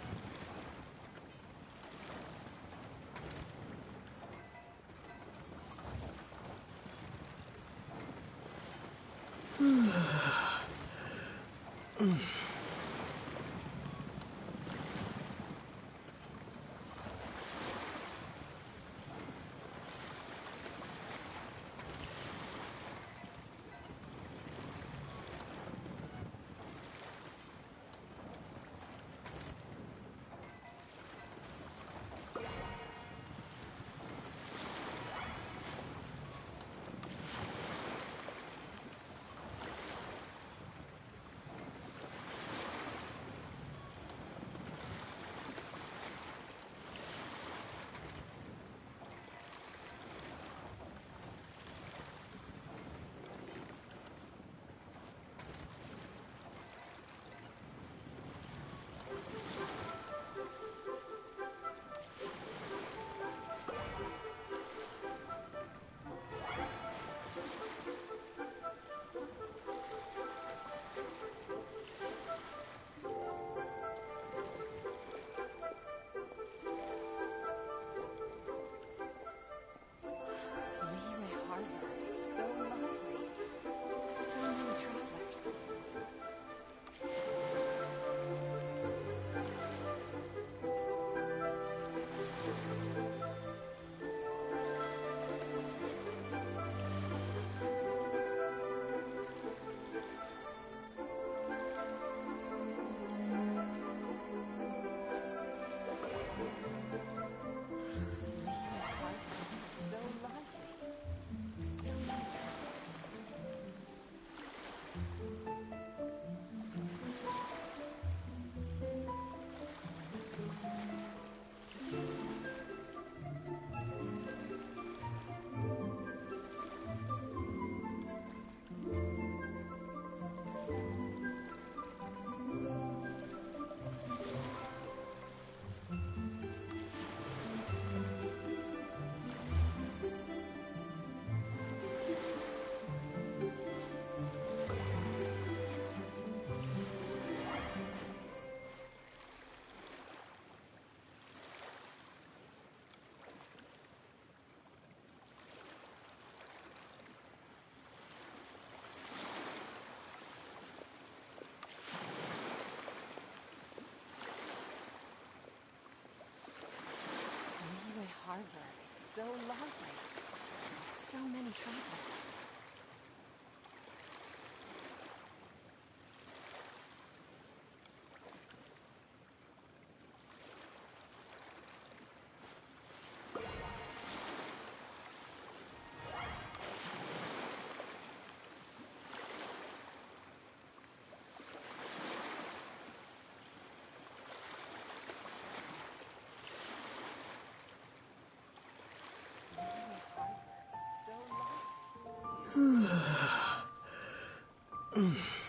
Harbor is so lovely. So many travelers. Mm.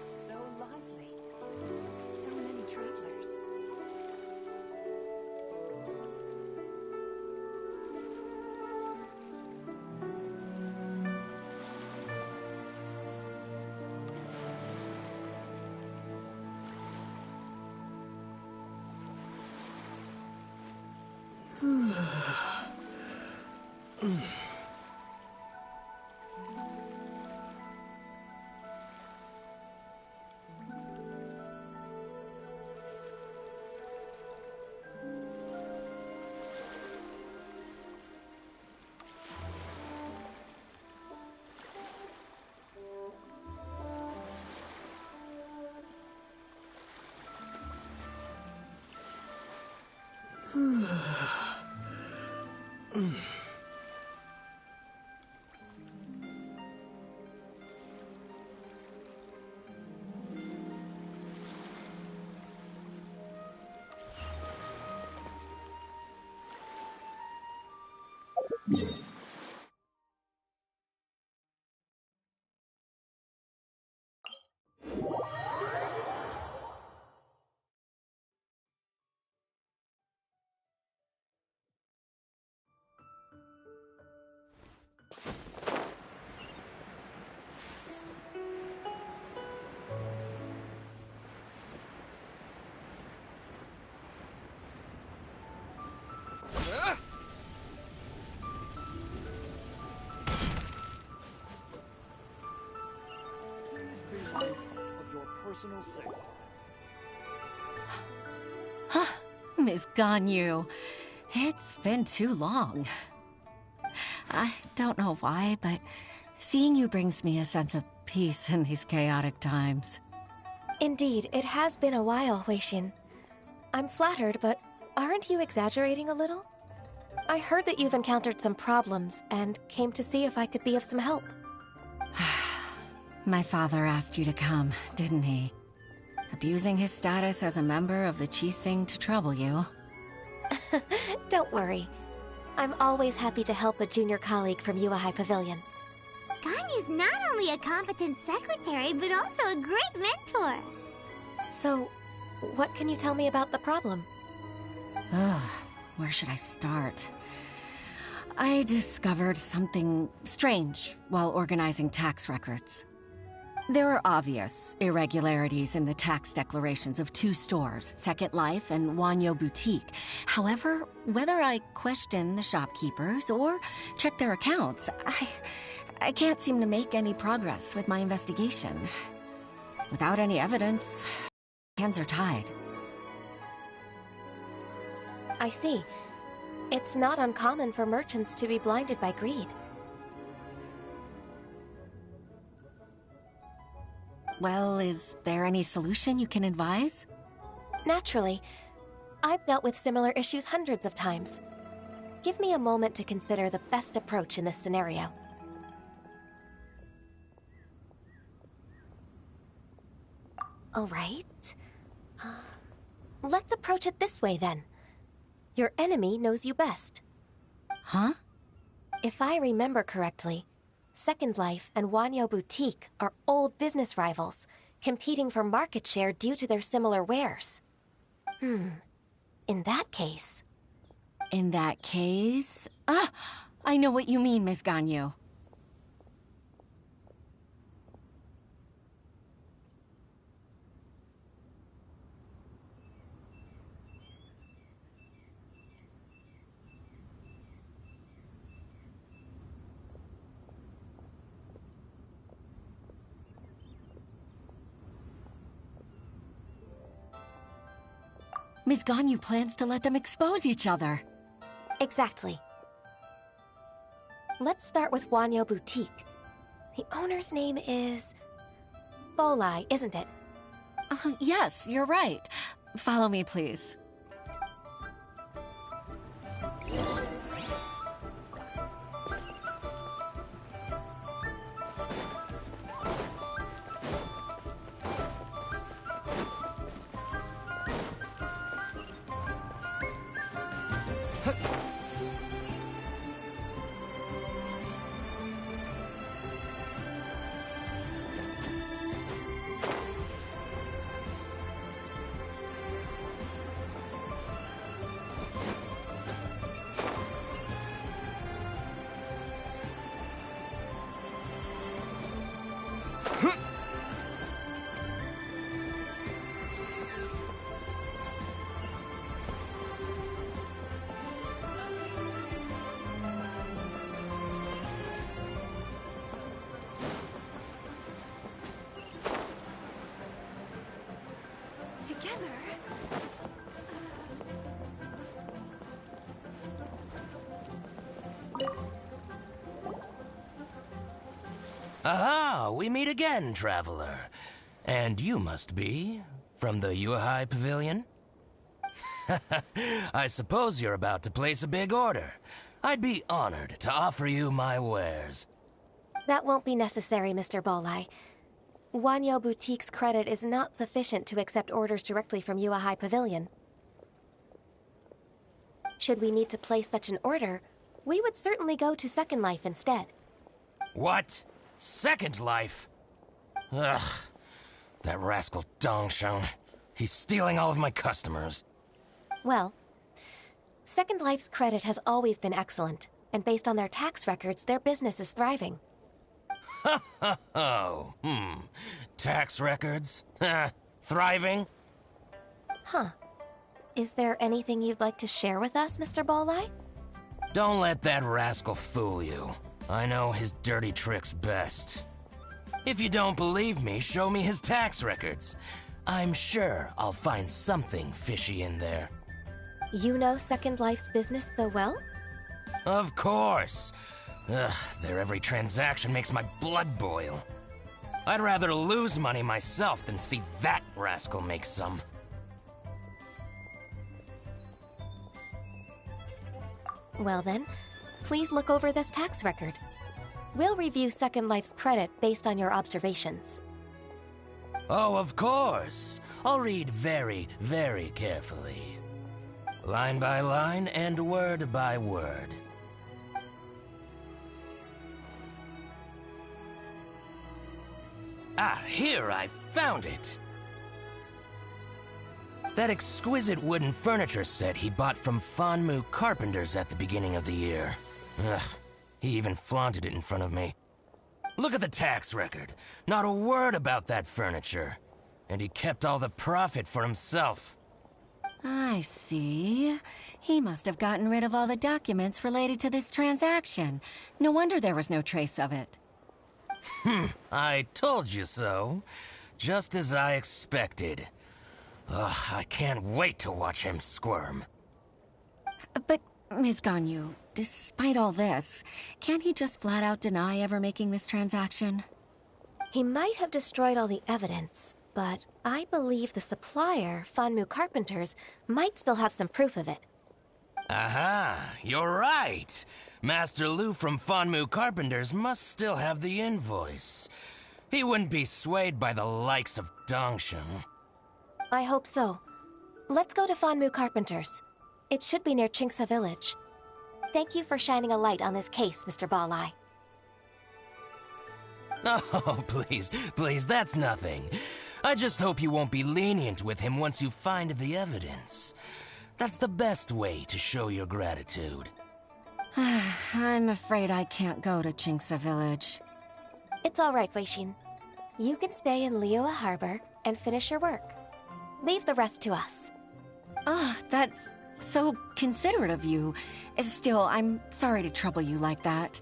So lively. So many travelers. Please be mindful of your personal safety. Miss Ganyu, it's been too long. I don't know why, but seeing you brings me a sense of peace in these chaotic times. Indeed, it has been a while, Huixin. I'm flattered, but aren't you exaggerating a little? I heard that you've encountered some problems and came to see if I could be of some help. My father asked you to come, didn't he? Abusing his status as a member of the Qixing to trouble you. Don't worry. I'm always happy to help a junior colleague from Yuehai Pavilion. Ganyu's not only a competent secretary, but also a great mentor. So, what can you tell me about the problem? Ugh, where should I start? I discovered something strange while organizing tax records. There are obvious irregularities in the tax declarations of two stores, Second Life and Wanyo Boutique. However, whether I question the shopkeepers or check their accounts, I can't seem to make any progress with my investigation. Without any evidence, hands are tied. I see. It's not uncommon for merchants to be blinded by greed. Well, is there any solution you can advise? Naturally. I've dealt with similar issues hundreds of times. Give me a moment to consider the best approach in this scenario. All right. Let's approach it this way, then. Your enemy knows you best. Huh? If I remember correctly, Second Life and Wanyo Boutique are old business rivals, competing for market share due to their similar wares. In that case... In that case... Ah! I know what you mean, Miss Ganyu. Ms. Ganyu plans to let them expose each other. Exactly. Let's start with Wanyo Boutique. The owner's name is... Bolai, isn't it? Yes, you're right. Follow me, please. Together? Aha! We meet again, traveler. And you must be from the Yuehai Pavilion? I suppose you're about to place a big order. I'd be honored to offer you my wares. That won't be necessary, Mr. Bolai. Wanyo Boutique's credit is not sufficient to accept orders directly from Yuehai Pavilion. Should we need to place such an order, we would certainly go to Second Life instead. What? Second Life? Ugh. That rascal Dongshan. He's stealing all of my customers. Well, Second Life's credit has always been excellent, and based on their tax records, their business is thriving. Oh, tax records? Thriving? Huh. Is there anything you'd like to share with us, Mr. Bolai? Don't let that rascal fool you. I know his dirty tricks best. If you don't believe me, show me his tax records. I'm sure I'll find something fishy in there. You know Second Life's business so well? Of course. Ugh, their every transaction makes my blood boil. I'd rather lose money myself than see that rascal make some. Well then, please look over this tax record. We'll review Second Life's credit based on your observations. Oh, of course. I'll read very, very carefully. Line by line and word by word. Ah, here, I found it! That exquisite wooden furniture set he bought from Fanmu Carpenters at the beginning of the year. Ugh, he even flaunted it in front of me. Look at the tax record. Not a word about that furniture. And he kept all the profit for himself. I see. He must have gotten rid of all the documents related to this transaction. No wonder there was no trace of it. I told you so. Just as I expected. Ugh, I can't wait to watch him squirm. But, Ms. Ganyu, despite all this, can't he just flat out deny ever making this transaction? He might have destroyed all the evidence, but I believe the supplier, Fanmu Carpenters, might still have some proof of it. Aha, you're right. Master Lu from Fanmu Carpenters must still have the invoice. He wouldn't be swayed by the likes of Dongshan. I hope so. Let's go to Fanmu Carpenters. It should be near Chingsa Village. Thank you for shining a light on this case, Mr. Balai. Oh, please, that's nothing. I just hope you won't be lenient with him once you find the evidence. That's the best way to show your gratitude. I'm afraid I can't go to Chingsa Village. It's all right, Weishin. You can stay in Liyue Harbor and finish your work. Leave the rest to us. That's so considerate of you. Still, I'm sorry to trouble you like that.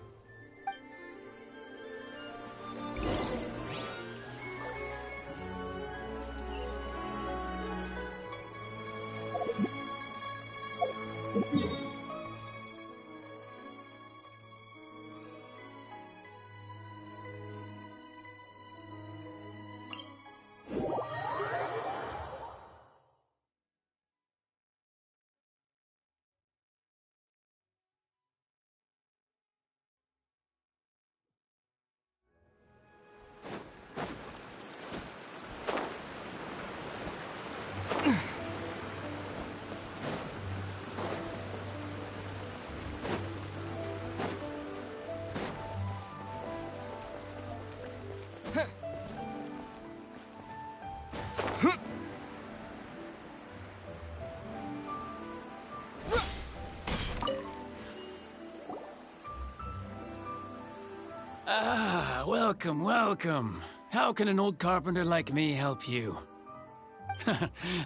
Ah, welcome, welcome. How can an old carpenter like me help you?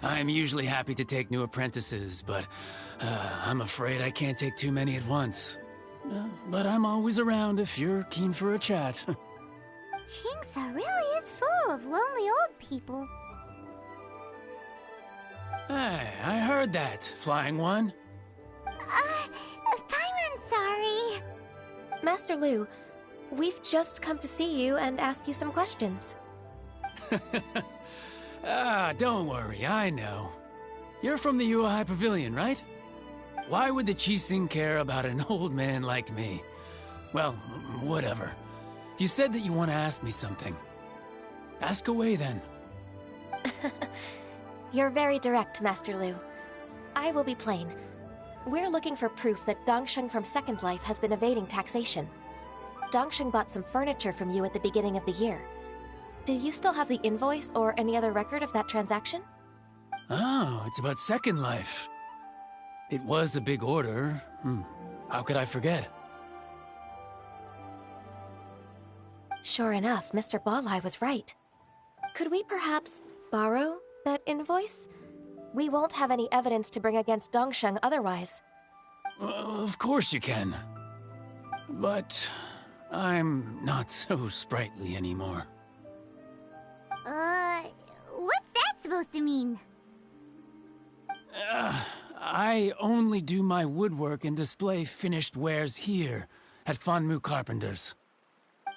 I'm usually happy to take new apprentices, but I'm afraid I can't take too many at once. But I'm always around if you're keen for a chat. Chingsa really is full of lonely old people. Hey, I heard that, Flying One. Paimon's sorry. Master Lu, we've just come to see you and ask you some questions. Don't worry, I know. You're from the Yuehai Pavilion, right? Why would the Qixing care about an old man like me? Well, whatever. You said that you want to ask me something. Ask away, then. You're very direct, Master Lu. I will be plain. We're looking for proof that Dongsheng from Second Life has been evading taxation. Dongsheng bought some furniture from you at the beginning of the year. Do you still have the invoice or any other record of that transaction? Oh, it's about Second Life. It was a big order. How could I forget? Sure enough, Mr. Balai was right. Could we perhaps borrow that invoice? We won't have any evidence to bring against Dongsheng otherwise. Of course you can. But I'm not so sprightly anymore. What's that supposed to mean? I only do my woodwork and display finished wares here at Fanmu Carpenters.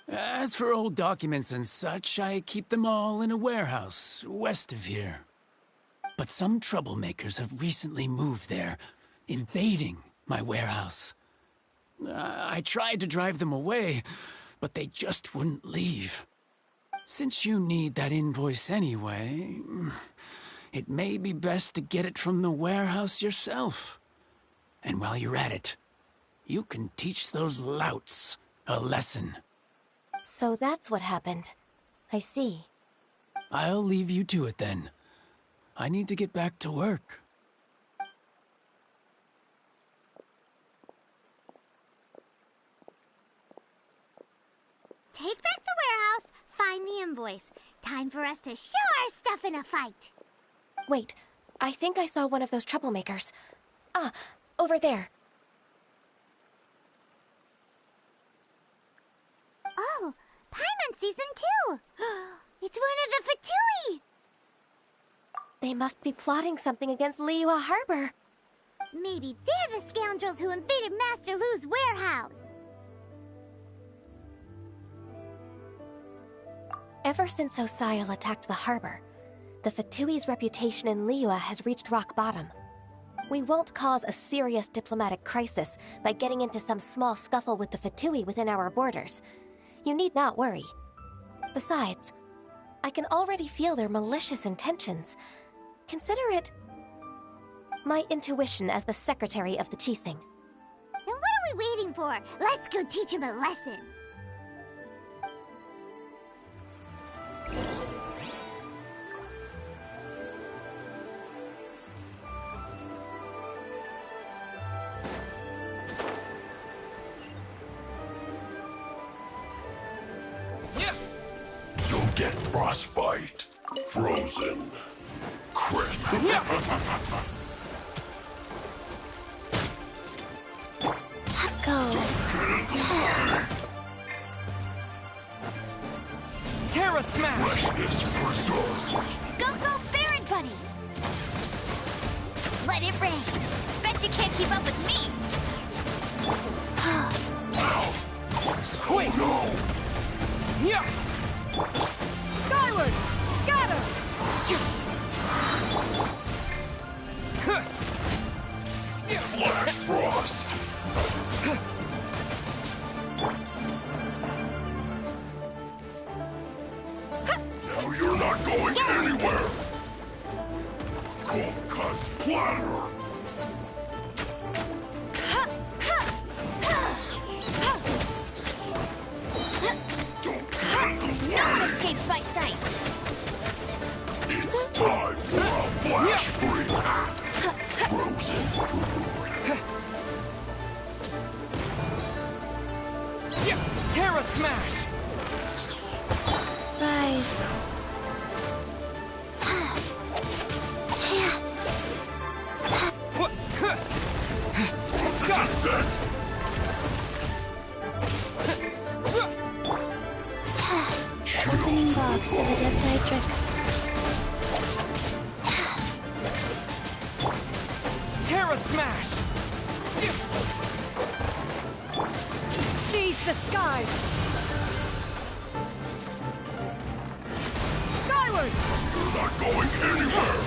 As for old documents and such, I keep them all in a warehouse west of here. But some troublemakers have recently moved there, invading my warehouse. I tried to drive them away, but they just wouldn't leave. Since you need that invoice anyway, it may be best to get it from the warehouse yourself. And while you're at it, you can teach those louts a lesson. So that's what happened. I see. I'll leave you to it then. I need to get back to work. Take back the warehouse, find the invoice. Time for us to show our stuff in a fight. Wait, I think I saw one of those troublemakers. Ah, over there. Oh, Paimon sees them too. It's one of the Fatui. They must be plotting something against Liyue Harbor. Maybe they're the scoundrels who invaded Master Lu's warehouse. Ever since Osial attacked the harbor, the Fatui's reputation in Liyue has reached rock bottom. We won't cause a serious diplomatic crisis by getting into some small scuffle with the Fatui within our borders. You need not worry. Besides, I can already feel their malicious intentions. Consider it my intuition as the secretary of the Qixing. Then what are we waiting for? Let's go teach him a lesson. You'll get frostbite, frozen, crisp. Go. Terra Smash! Freshness preserved. Go, Baron Bunny! Let it rain. Bet you can't keep up with me. Quick! No! Yeah! Skyward! Scatter! Flash frost. Now you're not going anywhere. Cold cut platter. No one escapes my sight. It's Terra Smash! Rise. Descent! Opening box of Adeptitrix. Terra Smash! Seize the skies! Skyward! You're not going anywhere!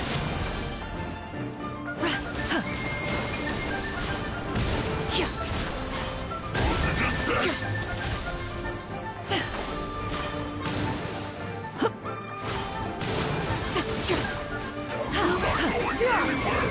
Descent! You're not going anywhere!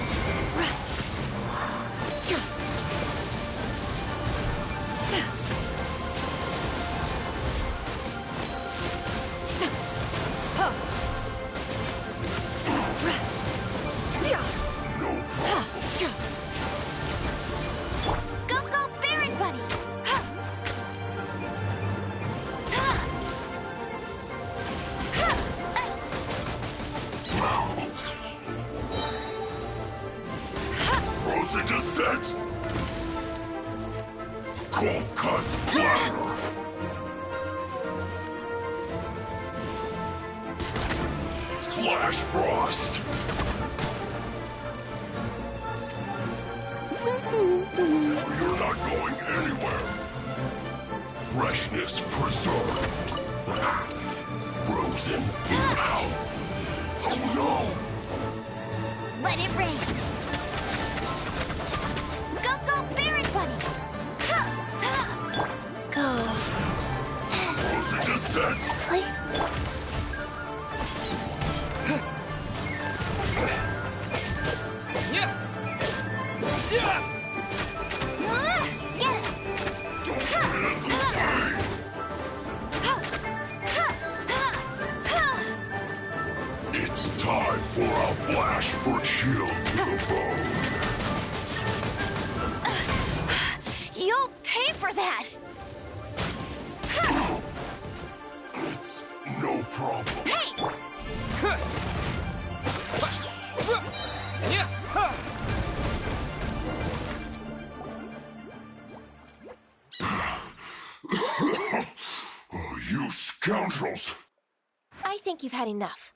Go, go, Baron Bunny! Frozen Descent! Cold Cut Platter! Flash Frost! You're not going anywhere! Freshness preserved! Frozen food! Oh no! Let it rain! Go, go, Baron Bunny! Go. Frozen Descent! It's time for a flash for chill to the bone. You'll pay for that! It's no problem. Hey! Oh, you scoundrels! I think you've had enough.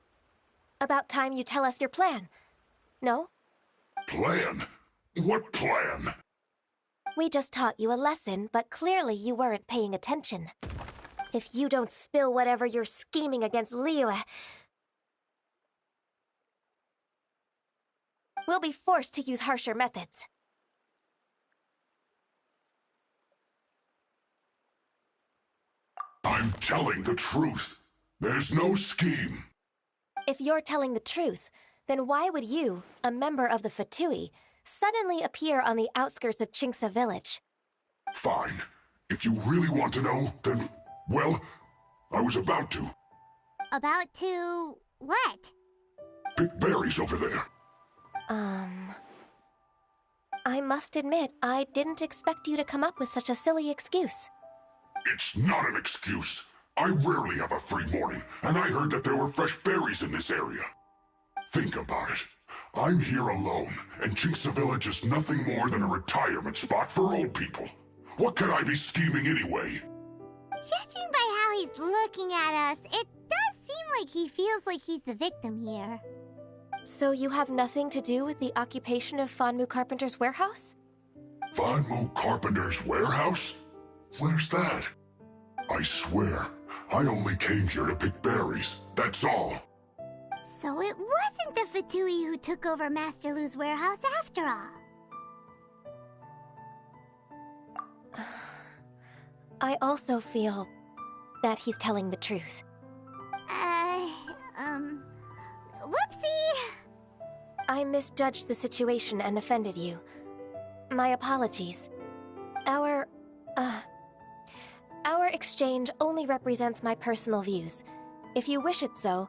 About time you tell us your plan. No? Plan? What plan? We just taught you a lesson, but clearly you weren't paying attention. If you don't spill whatever you're scheming against Liyue, we'll be forced to use harsher methods. I'm telling the truth. There's no scheme. If you're telling the truth, then why would you, a member of the Fatui, suddenly appear on the outskirts of Chinxa village? Fine. If you really want to know, then, well, I was about to. About to... what? Pick berries over there. I must admit, I didn't expect you to come up with such a silly excuse. It's not an excuse. I rarely have a free morning, and I heard that there were fresh berries in this area. Think about it. I'm here alone, and Chinxa Village is nothing more than a retirement spot for old people. What could I be scheming anyway? Judging by how he's looking at us, it does seem like he feels like he's the victim here. So you have nothing to do with the occupation of Fanmu Carpenter's warehouse? Fanmu Carpenter's warehouse? Where's that? I swear, I only came here to pick berries, that's all. So it wasn't the Fatui who took over Master Lu's warehouse after all. I also feel that he's telling the truth. Whoopsie! I misjudged the situation and offended you. My apologies. Our exchange only represents my personal views. If you wish it so,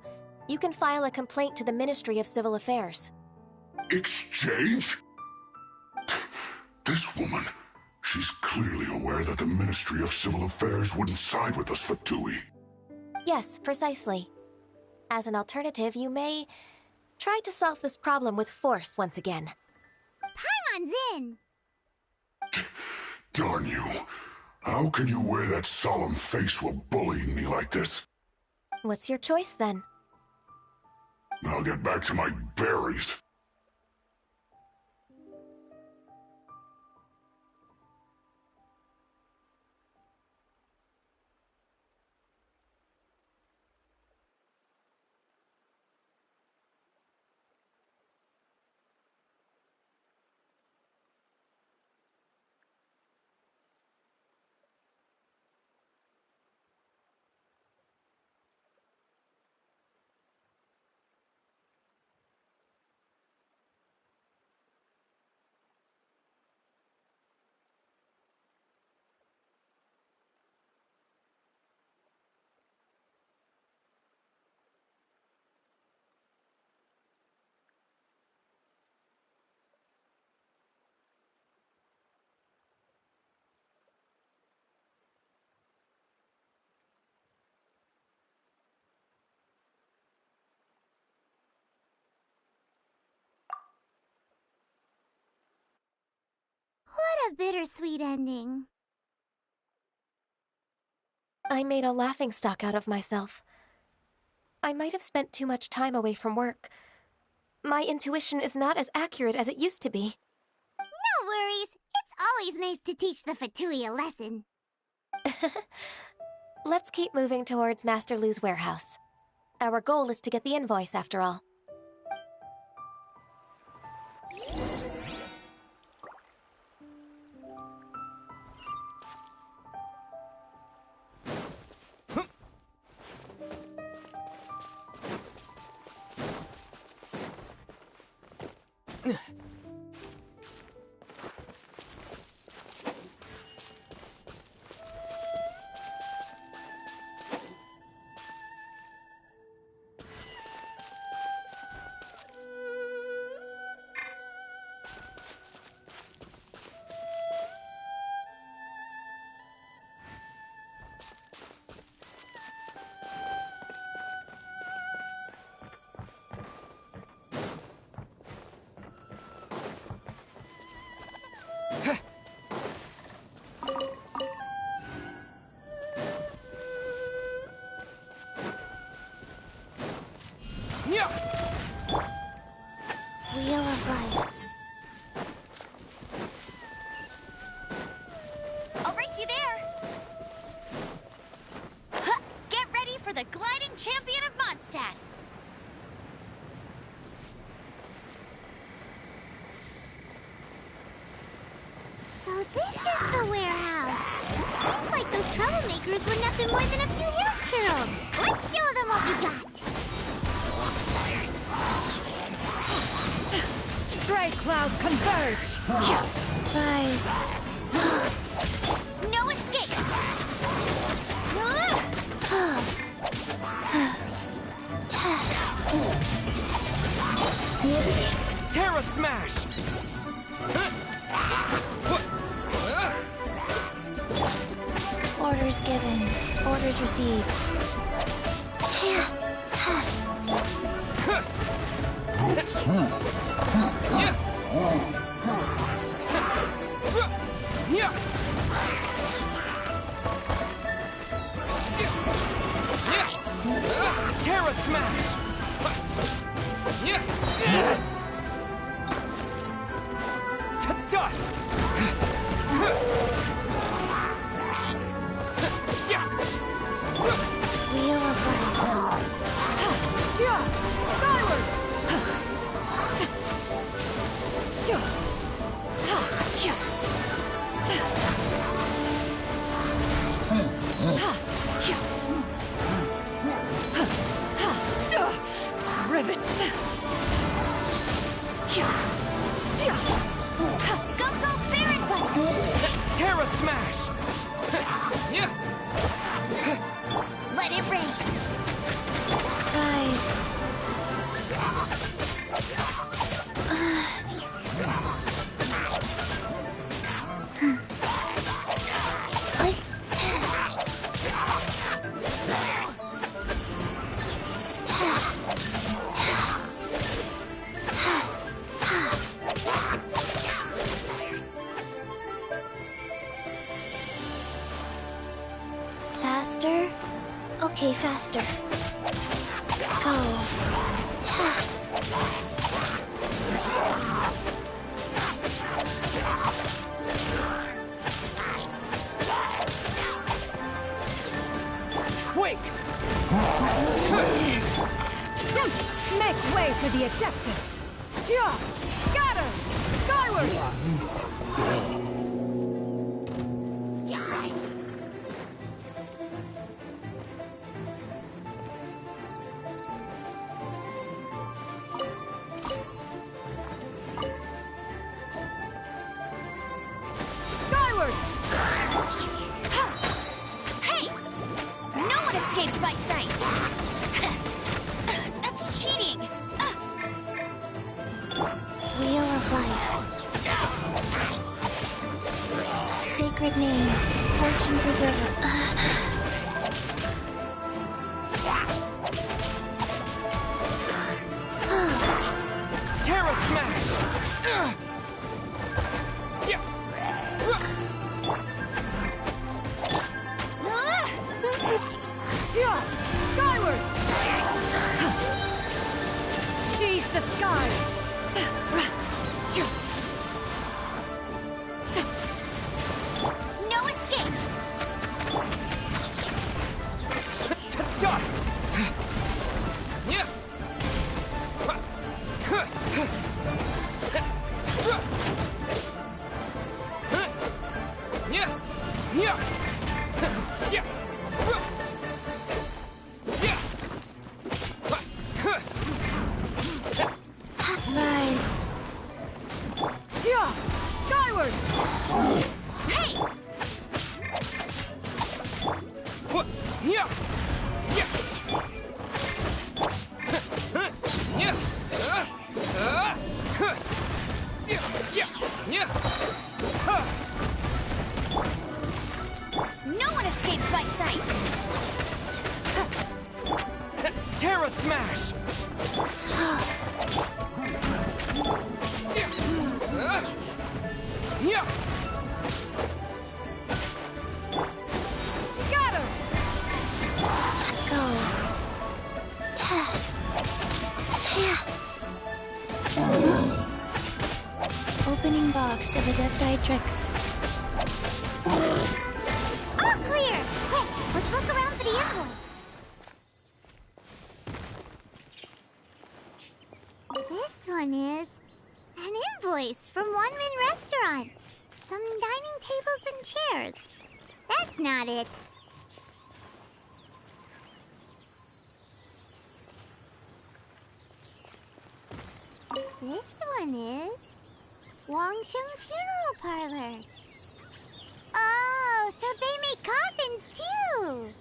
you can file a complaint to the Ministry of Civil Affairs. Exchange? This woman, She's clearly aware that the Ministry of Civil Affairs wouldn't side with us, Fatui. Yes, precisely. As an alternative, you may try to solve this problem with force once again. Paimon's in! Darn you. How can you wear that solemn face while bullying me like this? What's your choice, then? I'll get back to my berries. What a bittersweet ending. I made a laughingstock out of myself. I might have spent too much time away from work. My intuition is not as accurate as it used to be. No worries. It's always nice to teach the Fatui a lesson. Let's keep moving towards Master Lu's warehouse. Our goal is to get the invoice, after all. Wheel of Life. I'll race you there! Huh, get ready for the gliding champion of Mondstadt! So this is the warehouse. Seems like those troublemakers were nothing more than a few hill churls. Let's show them what we got. Stray clouds converge! Rise. No escape! Terra Smash! Orders given. Orders received. Terra Smash! To dust! Wheel of Life. Rivet! Go, Baron Bunny! Terra Smash! Let it rain! Rise. Okay, faster. Go. Ta. Quake! Make way for the Adeptus! Yeah! Scatter! Skyward! Skyward! Hey! No one escapes my sight! That's cheating! Wheel of Life. Sacred name. Fortune Preserver. Terra Smash! Yeah! Skyward! Seize the skies! No escape! To dust! Yeah! Rise. Yeah! Skyward! Hey! No one escapes my sight! Terra Smash! Scatter! Go. Ta. Yeah. Opening box of Adepti tricks. All clear! Quick, let's look around for the invoice. This one is an invoice from One Min Restaurant. Some dining tables and chairs. That's not it. This one is Wangsheng Funeral Parlors. Oh, so they make coffins too.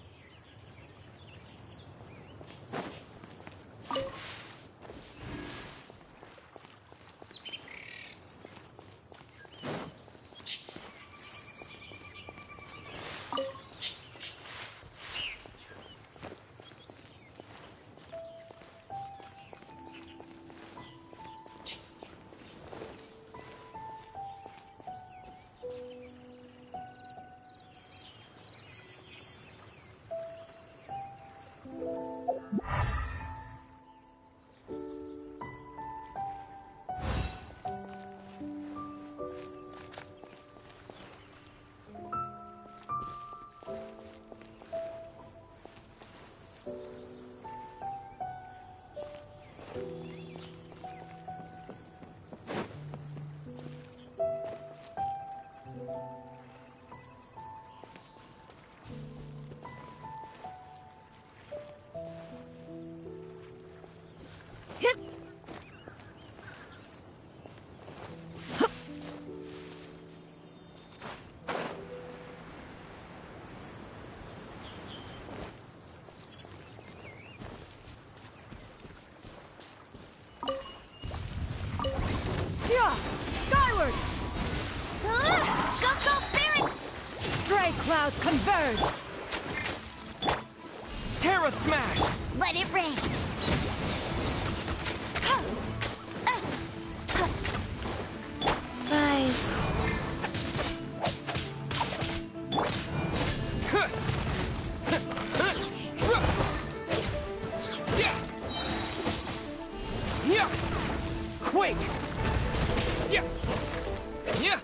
Yeah! Skyward! Go, go, Baron! Stray clouds converge! Terra Smash! Let it rain! Rise. Yeah! Quake! Yeah! Yeah!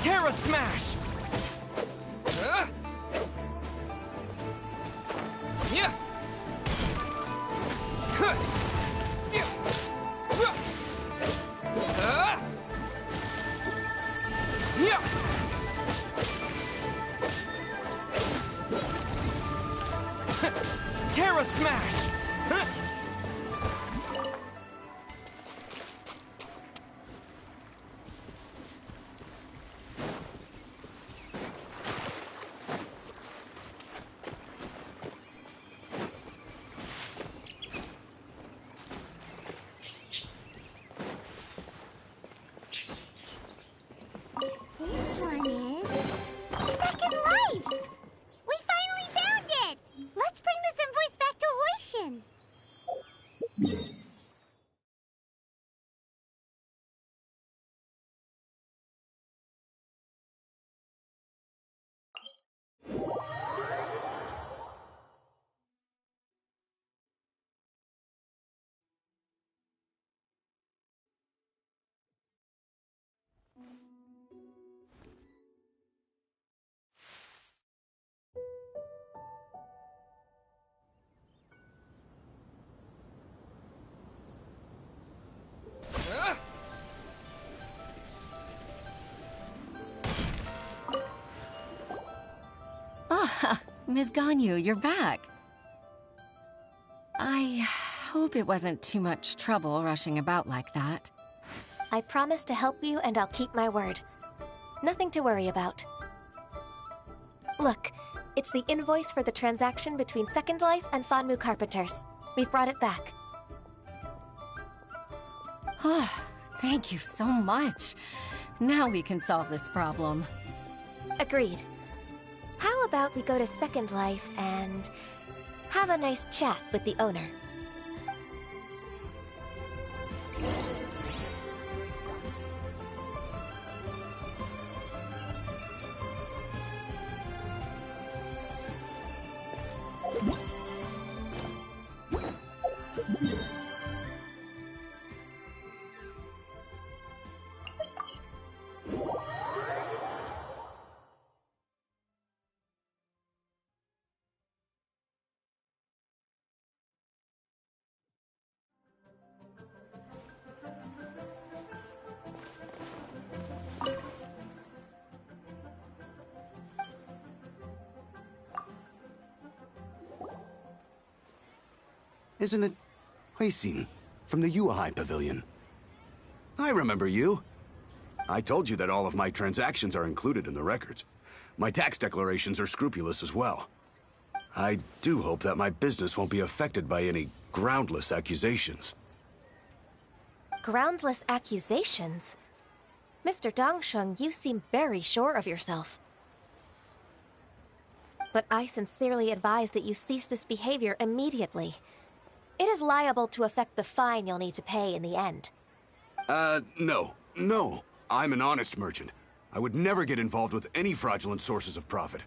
Terra Smash! Yeah! Yeah! Terra Smash! This one is Second Life! We finally found it! Let's bring this invoice back to Hoishin. Ah, Ms. Ganyu, you're back. I hope it wasn't too much trouble rushing about like that. I promise to help you, and I'll keep my word. Nothing to worry about. Look, it's the invoice for the transaction between Second Life and Fanmu Carpenters. We've brought it back. Oh, thank you so much. Now we can solve this problem. Agreed. How about we go to Second Life and have a nice chat with the owner? Isn't it Huixin from the Yuehai Pavilion? I remember you. I told you that all of my transactions are included in the records. My tax declarations are scrupulous as well. I do hope that my business won't be affected by any groundless accusations. Groundless accusations? Mr. Dongsheng, you seem very sure of yourself. But I sincerely advise that you cease this behavior immediately. It is liable to affect the fine you'll need to pay in the end. No. No. I'm an honest merchant. I would never get involved with any fraudulent sources of profit.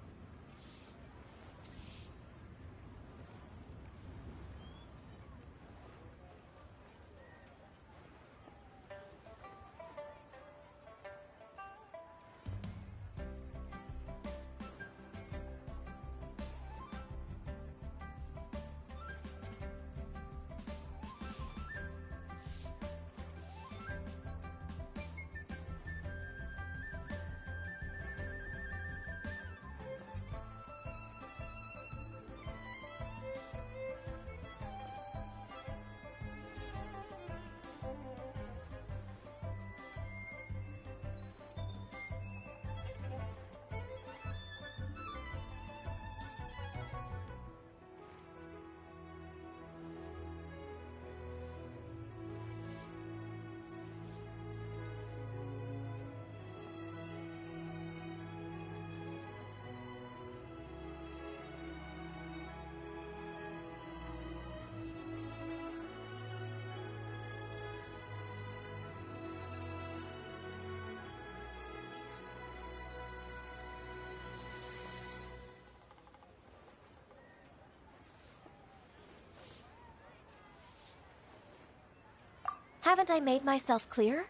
Haven't I made myself clear?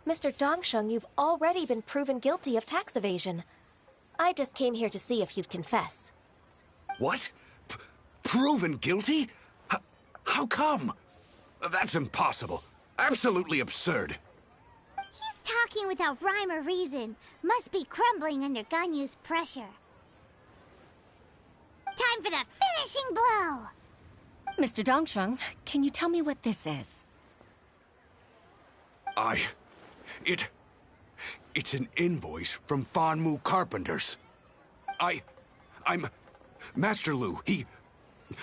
Mr. Dongsheng, you've already been proven guilty of tax evasion. I just came here to see if you'd confess. What? Proven guilty? How come? That's impossible. Absolutely absurd. He's talking without rhyme or reason. Must be crumbling under Ganyu's pressure. Time for the finishing blow! Mr. Dongsheng, can you tell me what this is? It's an invoice from Fanmu Carpenters. I'm Master Lu.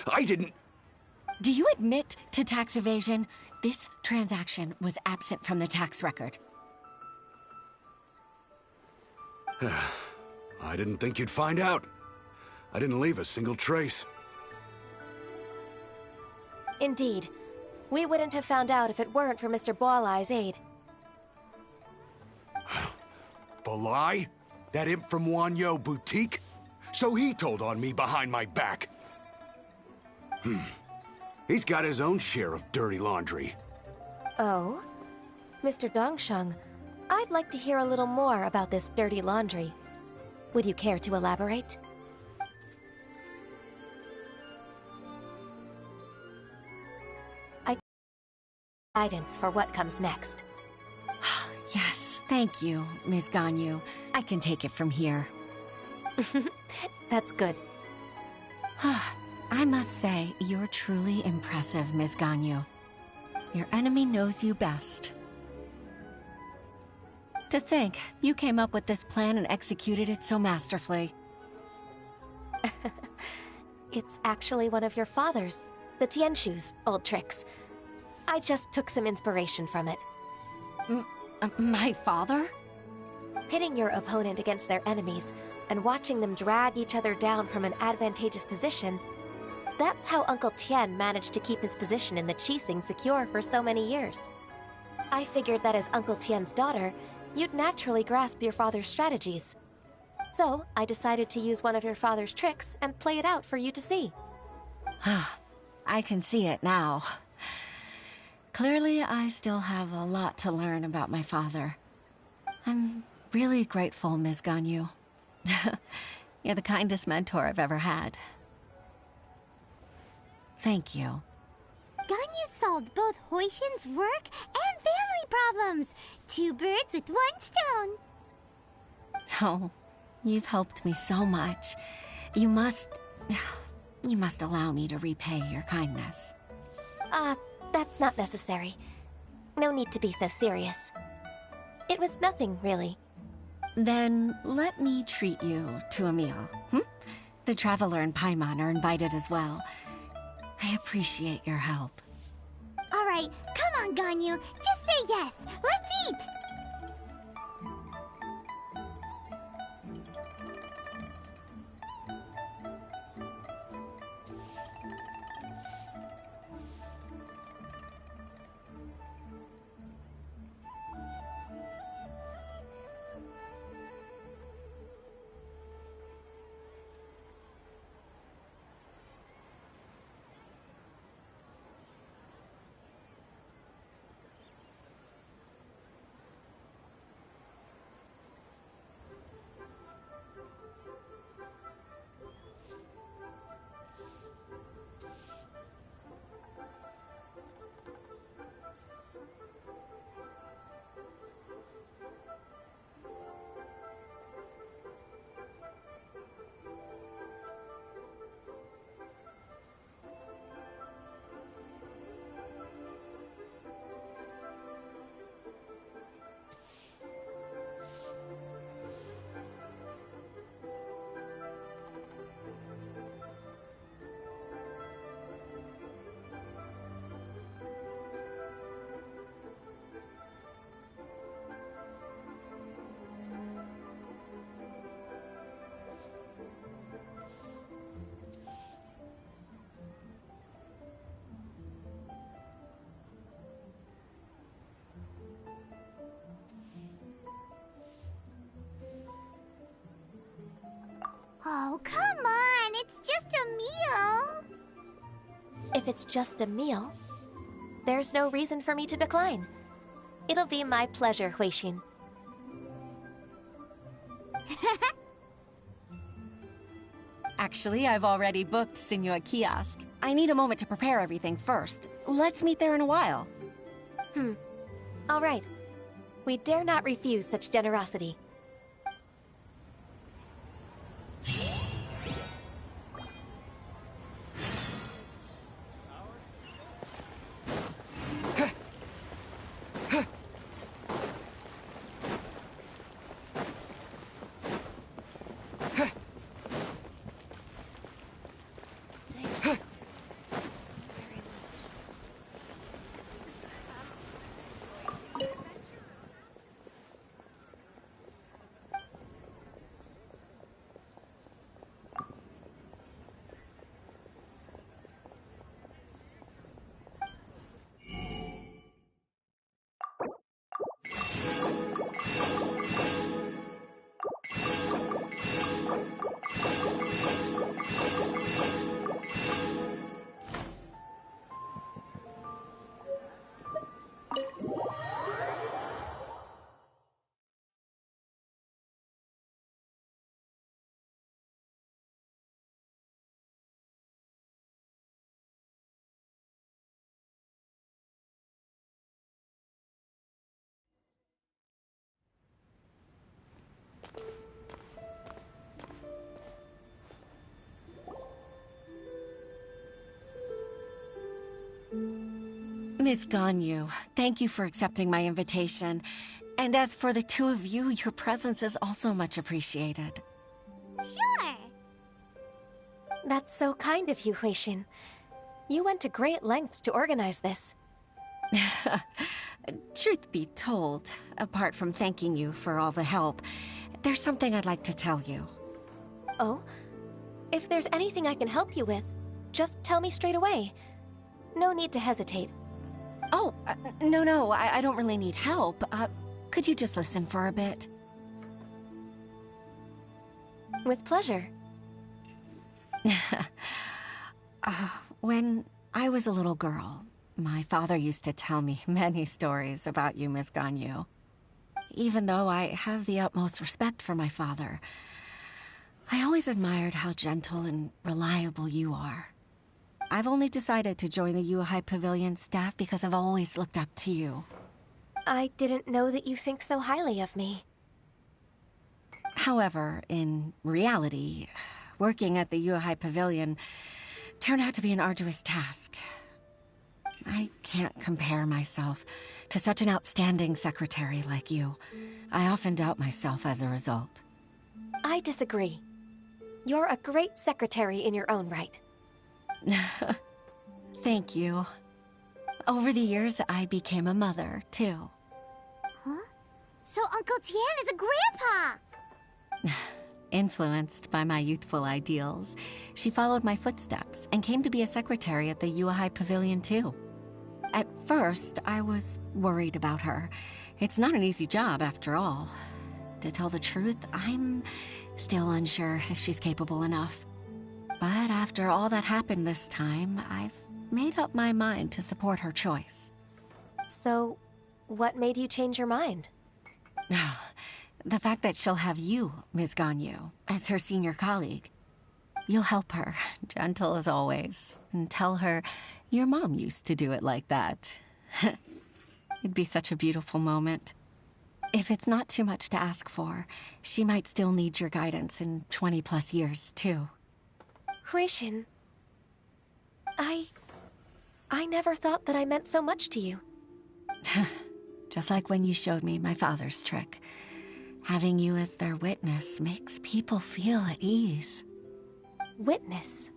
I didn't... Do you admit to tax evasion? This transaction was absent from the tax record. I didn't think you'd find out. I didn't leave a single trace. Indeed. We wouldn't have found out if it weren't for Mr. Boalai's aid. Balai? That imp from Wanyo Boutique? So he told on me behind my back. He's got his own share of dirty laundry. Oh? Mr. Dongsheng, I'd like to hear a little more about this dirty laundry. Would you care to elaborate? Guidance for what comes next. Yes, thank you, Ms. Ganyu. I can take it from here. That's good. I must say, you're truly impressive, Ms. Ganyu. Your enemy knows you best. To think, you came up with this plan and executed it so masterfully. It's actually one of your father's, the Tianshu's, old tricks. I just took some inspiration from it. My father? Pitting your opponent against their enemies and watching them drag each other down from an advantageous position, that's how Uncle Tian managed to keep his position in the Qixing secure for so many years. I figured that as Uncle Tian's daughter, you'd naturally grasp your father's strategies. So, I decided to use one of your father's tricks and play it out for you to see. I can see it now. Clearly, I still have a lot to learn about my father. I'm really grateful, Ms. Ganyu. You're the kindest mentor I've ever had. Thank you. Ganyu solved both Hoishin's work and family problems. 2 birds with 1 stone. Oh, you've helped me so much. You must allow me to repay your kindness. That's not necessary. No need to be so serious. It was nothing, really. Then let me treat you to a meal. The Traveler and Paimon are invited as well. I appreciate your help. All right, come on, Ganyu. Just say yes. Let's eat. Oh, come on. It's just a meal. If it's just a meal, there's no reason for me to decline. It'll be my pleasure, Huixin. Actually, I've already booked Senor Kiosk. I need a moment to prepare everything first. Let's meet there in a while. All right. We dare not refuse such generosity. Miss Ganyu, thank you for accepting my invitation. And as for the two of you, your presence is also much appreciated. Sure. That's so kind of you, Huixin. You went to great lengths to organize this. Truth be told, apart from thanking you for all the help, there's something I'd like to tell you. Oh? If there's anything I can help you with, just tell me straight away. No need to hesitate. Oh, no, I don't really need help. Could you just listen for a bit? With pleasure. When I was a little girl, my father used to tell me many stories about you, Miss Ganyu. Even though I have the utmost respect for my father, I always admired how gentle and reliable you are. I've only decided to join the Yuhai Pavilion staff because I've always looked up to you. I didn't know that you think so highly of me. However, in reality, working at the Yuhai Pavilion turned out to be an arduous task. I can't compare myself to such an outstanding secretary like you. I often doubt myself as a result. I disagree. You're a great secretary in your own right. Thank you. Over the years, I became a mother, too. Huh? So Uncle Tian is a grandpa! Influenced by my youthful ideals, she followed my footsteps and came to be a secretary at the Yuhai Pavilion, too. At first, I was worried about her. It's not an easy job, after all. To tell the truth, I'm still unsure if she's capable enough. But after all that happened this time, I've made up my mind to support her choice. So, what made you change your mind? The fact that she'll have you, Ms. Ganyu, as her senior colleague. You'll help her, gentle as always, and tell her your mom used to do it like that. It'd be such a beautiful moment. If it's not too much to ask for, she might still need your guidance in 20+ years, too. Huixin, I never thought that I meant so much to you. Just like when you showed me my father's trick. Having you as their witness makes people feel at ease. Witness?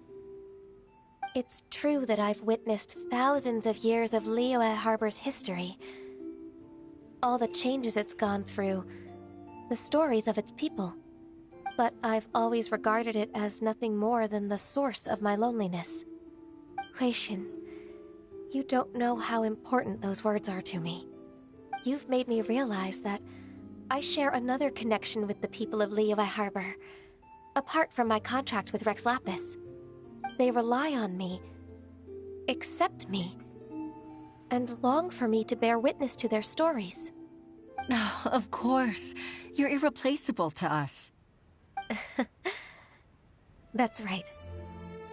It's true that I've witnessed thousands of years of Liyue Harbor's history. All the changes it's gone through, the stories of its people. But I've always regarded it as nothing more than the source of my loneliness. Huixin, you don't know how important those words are to me. You've made me realize that I share another connection with the people of Liyue Harbor, apart from my contract with Rex Lapis. They rely on me, accept me, and long for me to bear witness to their stories. Of course. You're irreplaceable to us. That's right.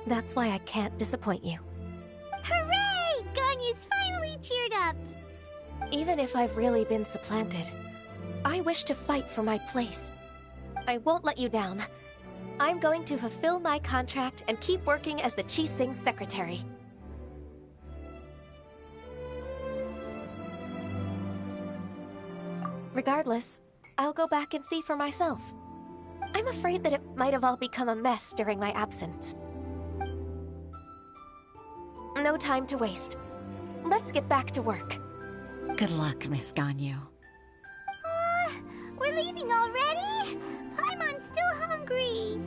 That's why I can't disappoint you. Hooray! Ganyu's finally cheered up! Even if I've really been supplanted, I wish to fight for my place. I won't let you down. I'm going to fulfill my contract and keep working as the Qixing secretary. Regardless, I'll go back and see for myself. I'm afraid that it might have all become a mess during my absence. No time to waste. Let's get back to work. Good luck, Miss Ganyu. We're leaving already? Paimon's still hungry.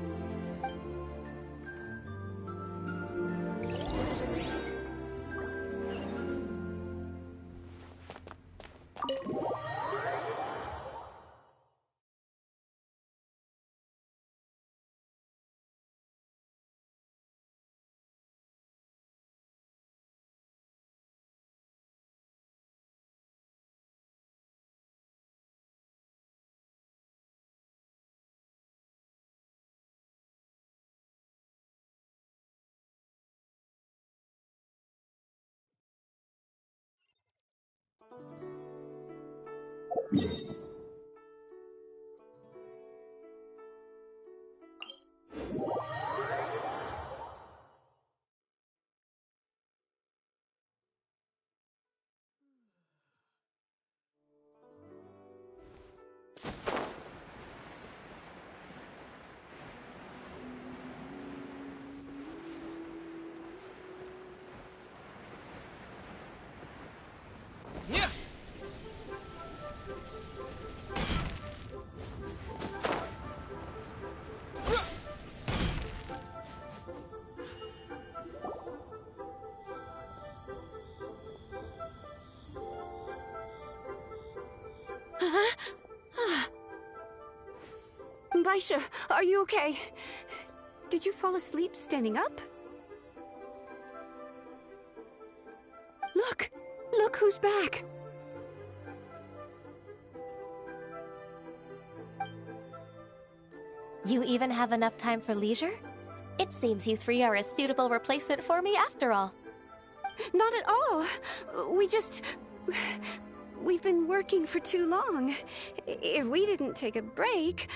Yeah. Baisha, are you okay? Did you fall asleep standing up? Look! Look who's back! You even have enough time for leisure? It seems you three are a suitable replacement for me after all. Not at all. We've been working for too long. If we didn't take a break...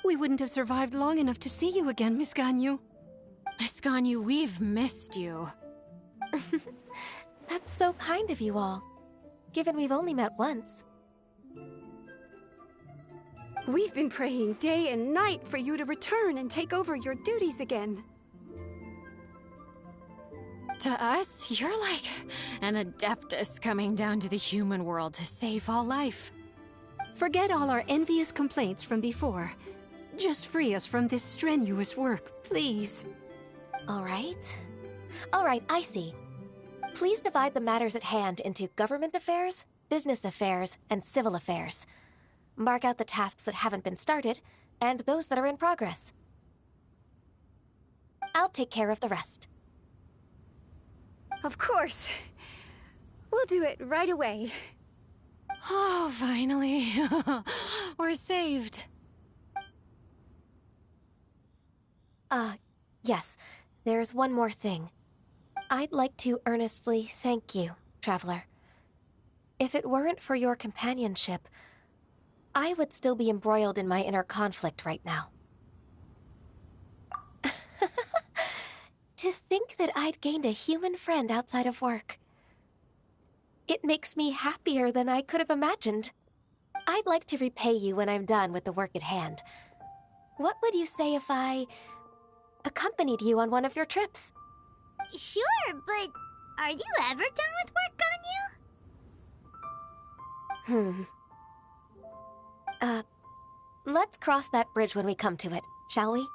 We wouldn't have survived long enough to see you again, Miss Ganyu. Miss Ganyu, we've missed you. That's so kind of you all, given we've only met once. We've been praying day and night for you to return and take over your duties again. To us, you're like an adeptus coming down to the human world to save all life. Forget all our envious complaints from before. Just free us from this strenuous work, please. All right. All right, I see. Please divide the matters at hand into government affairs, business affairs, and civil affairs. Mark out the tasks that haven't been started, and those that are in progress. I'll take care of the rest. Of course. We'll do it right away. Oh, finally. We're saved. Yes. There's one more thing. I'd like to earnestly thank you, Traveler. If it weren't for your companionship, I would still be embroiled in my inner conflict right now. To think that I'd gained a human friend outside of work. It makes me happier than I could have imagined. I'd like to repay you when I'm done with the work at hand. What would you say if I accompanied you on one of your trips? Sure, but are you ever done with work, Ganyu? Let's cross that bridge when we come to it, shall we?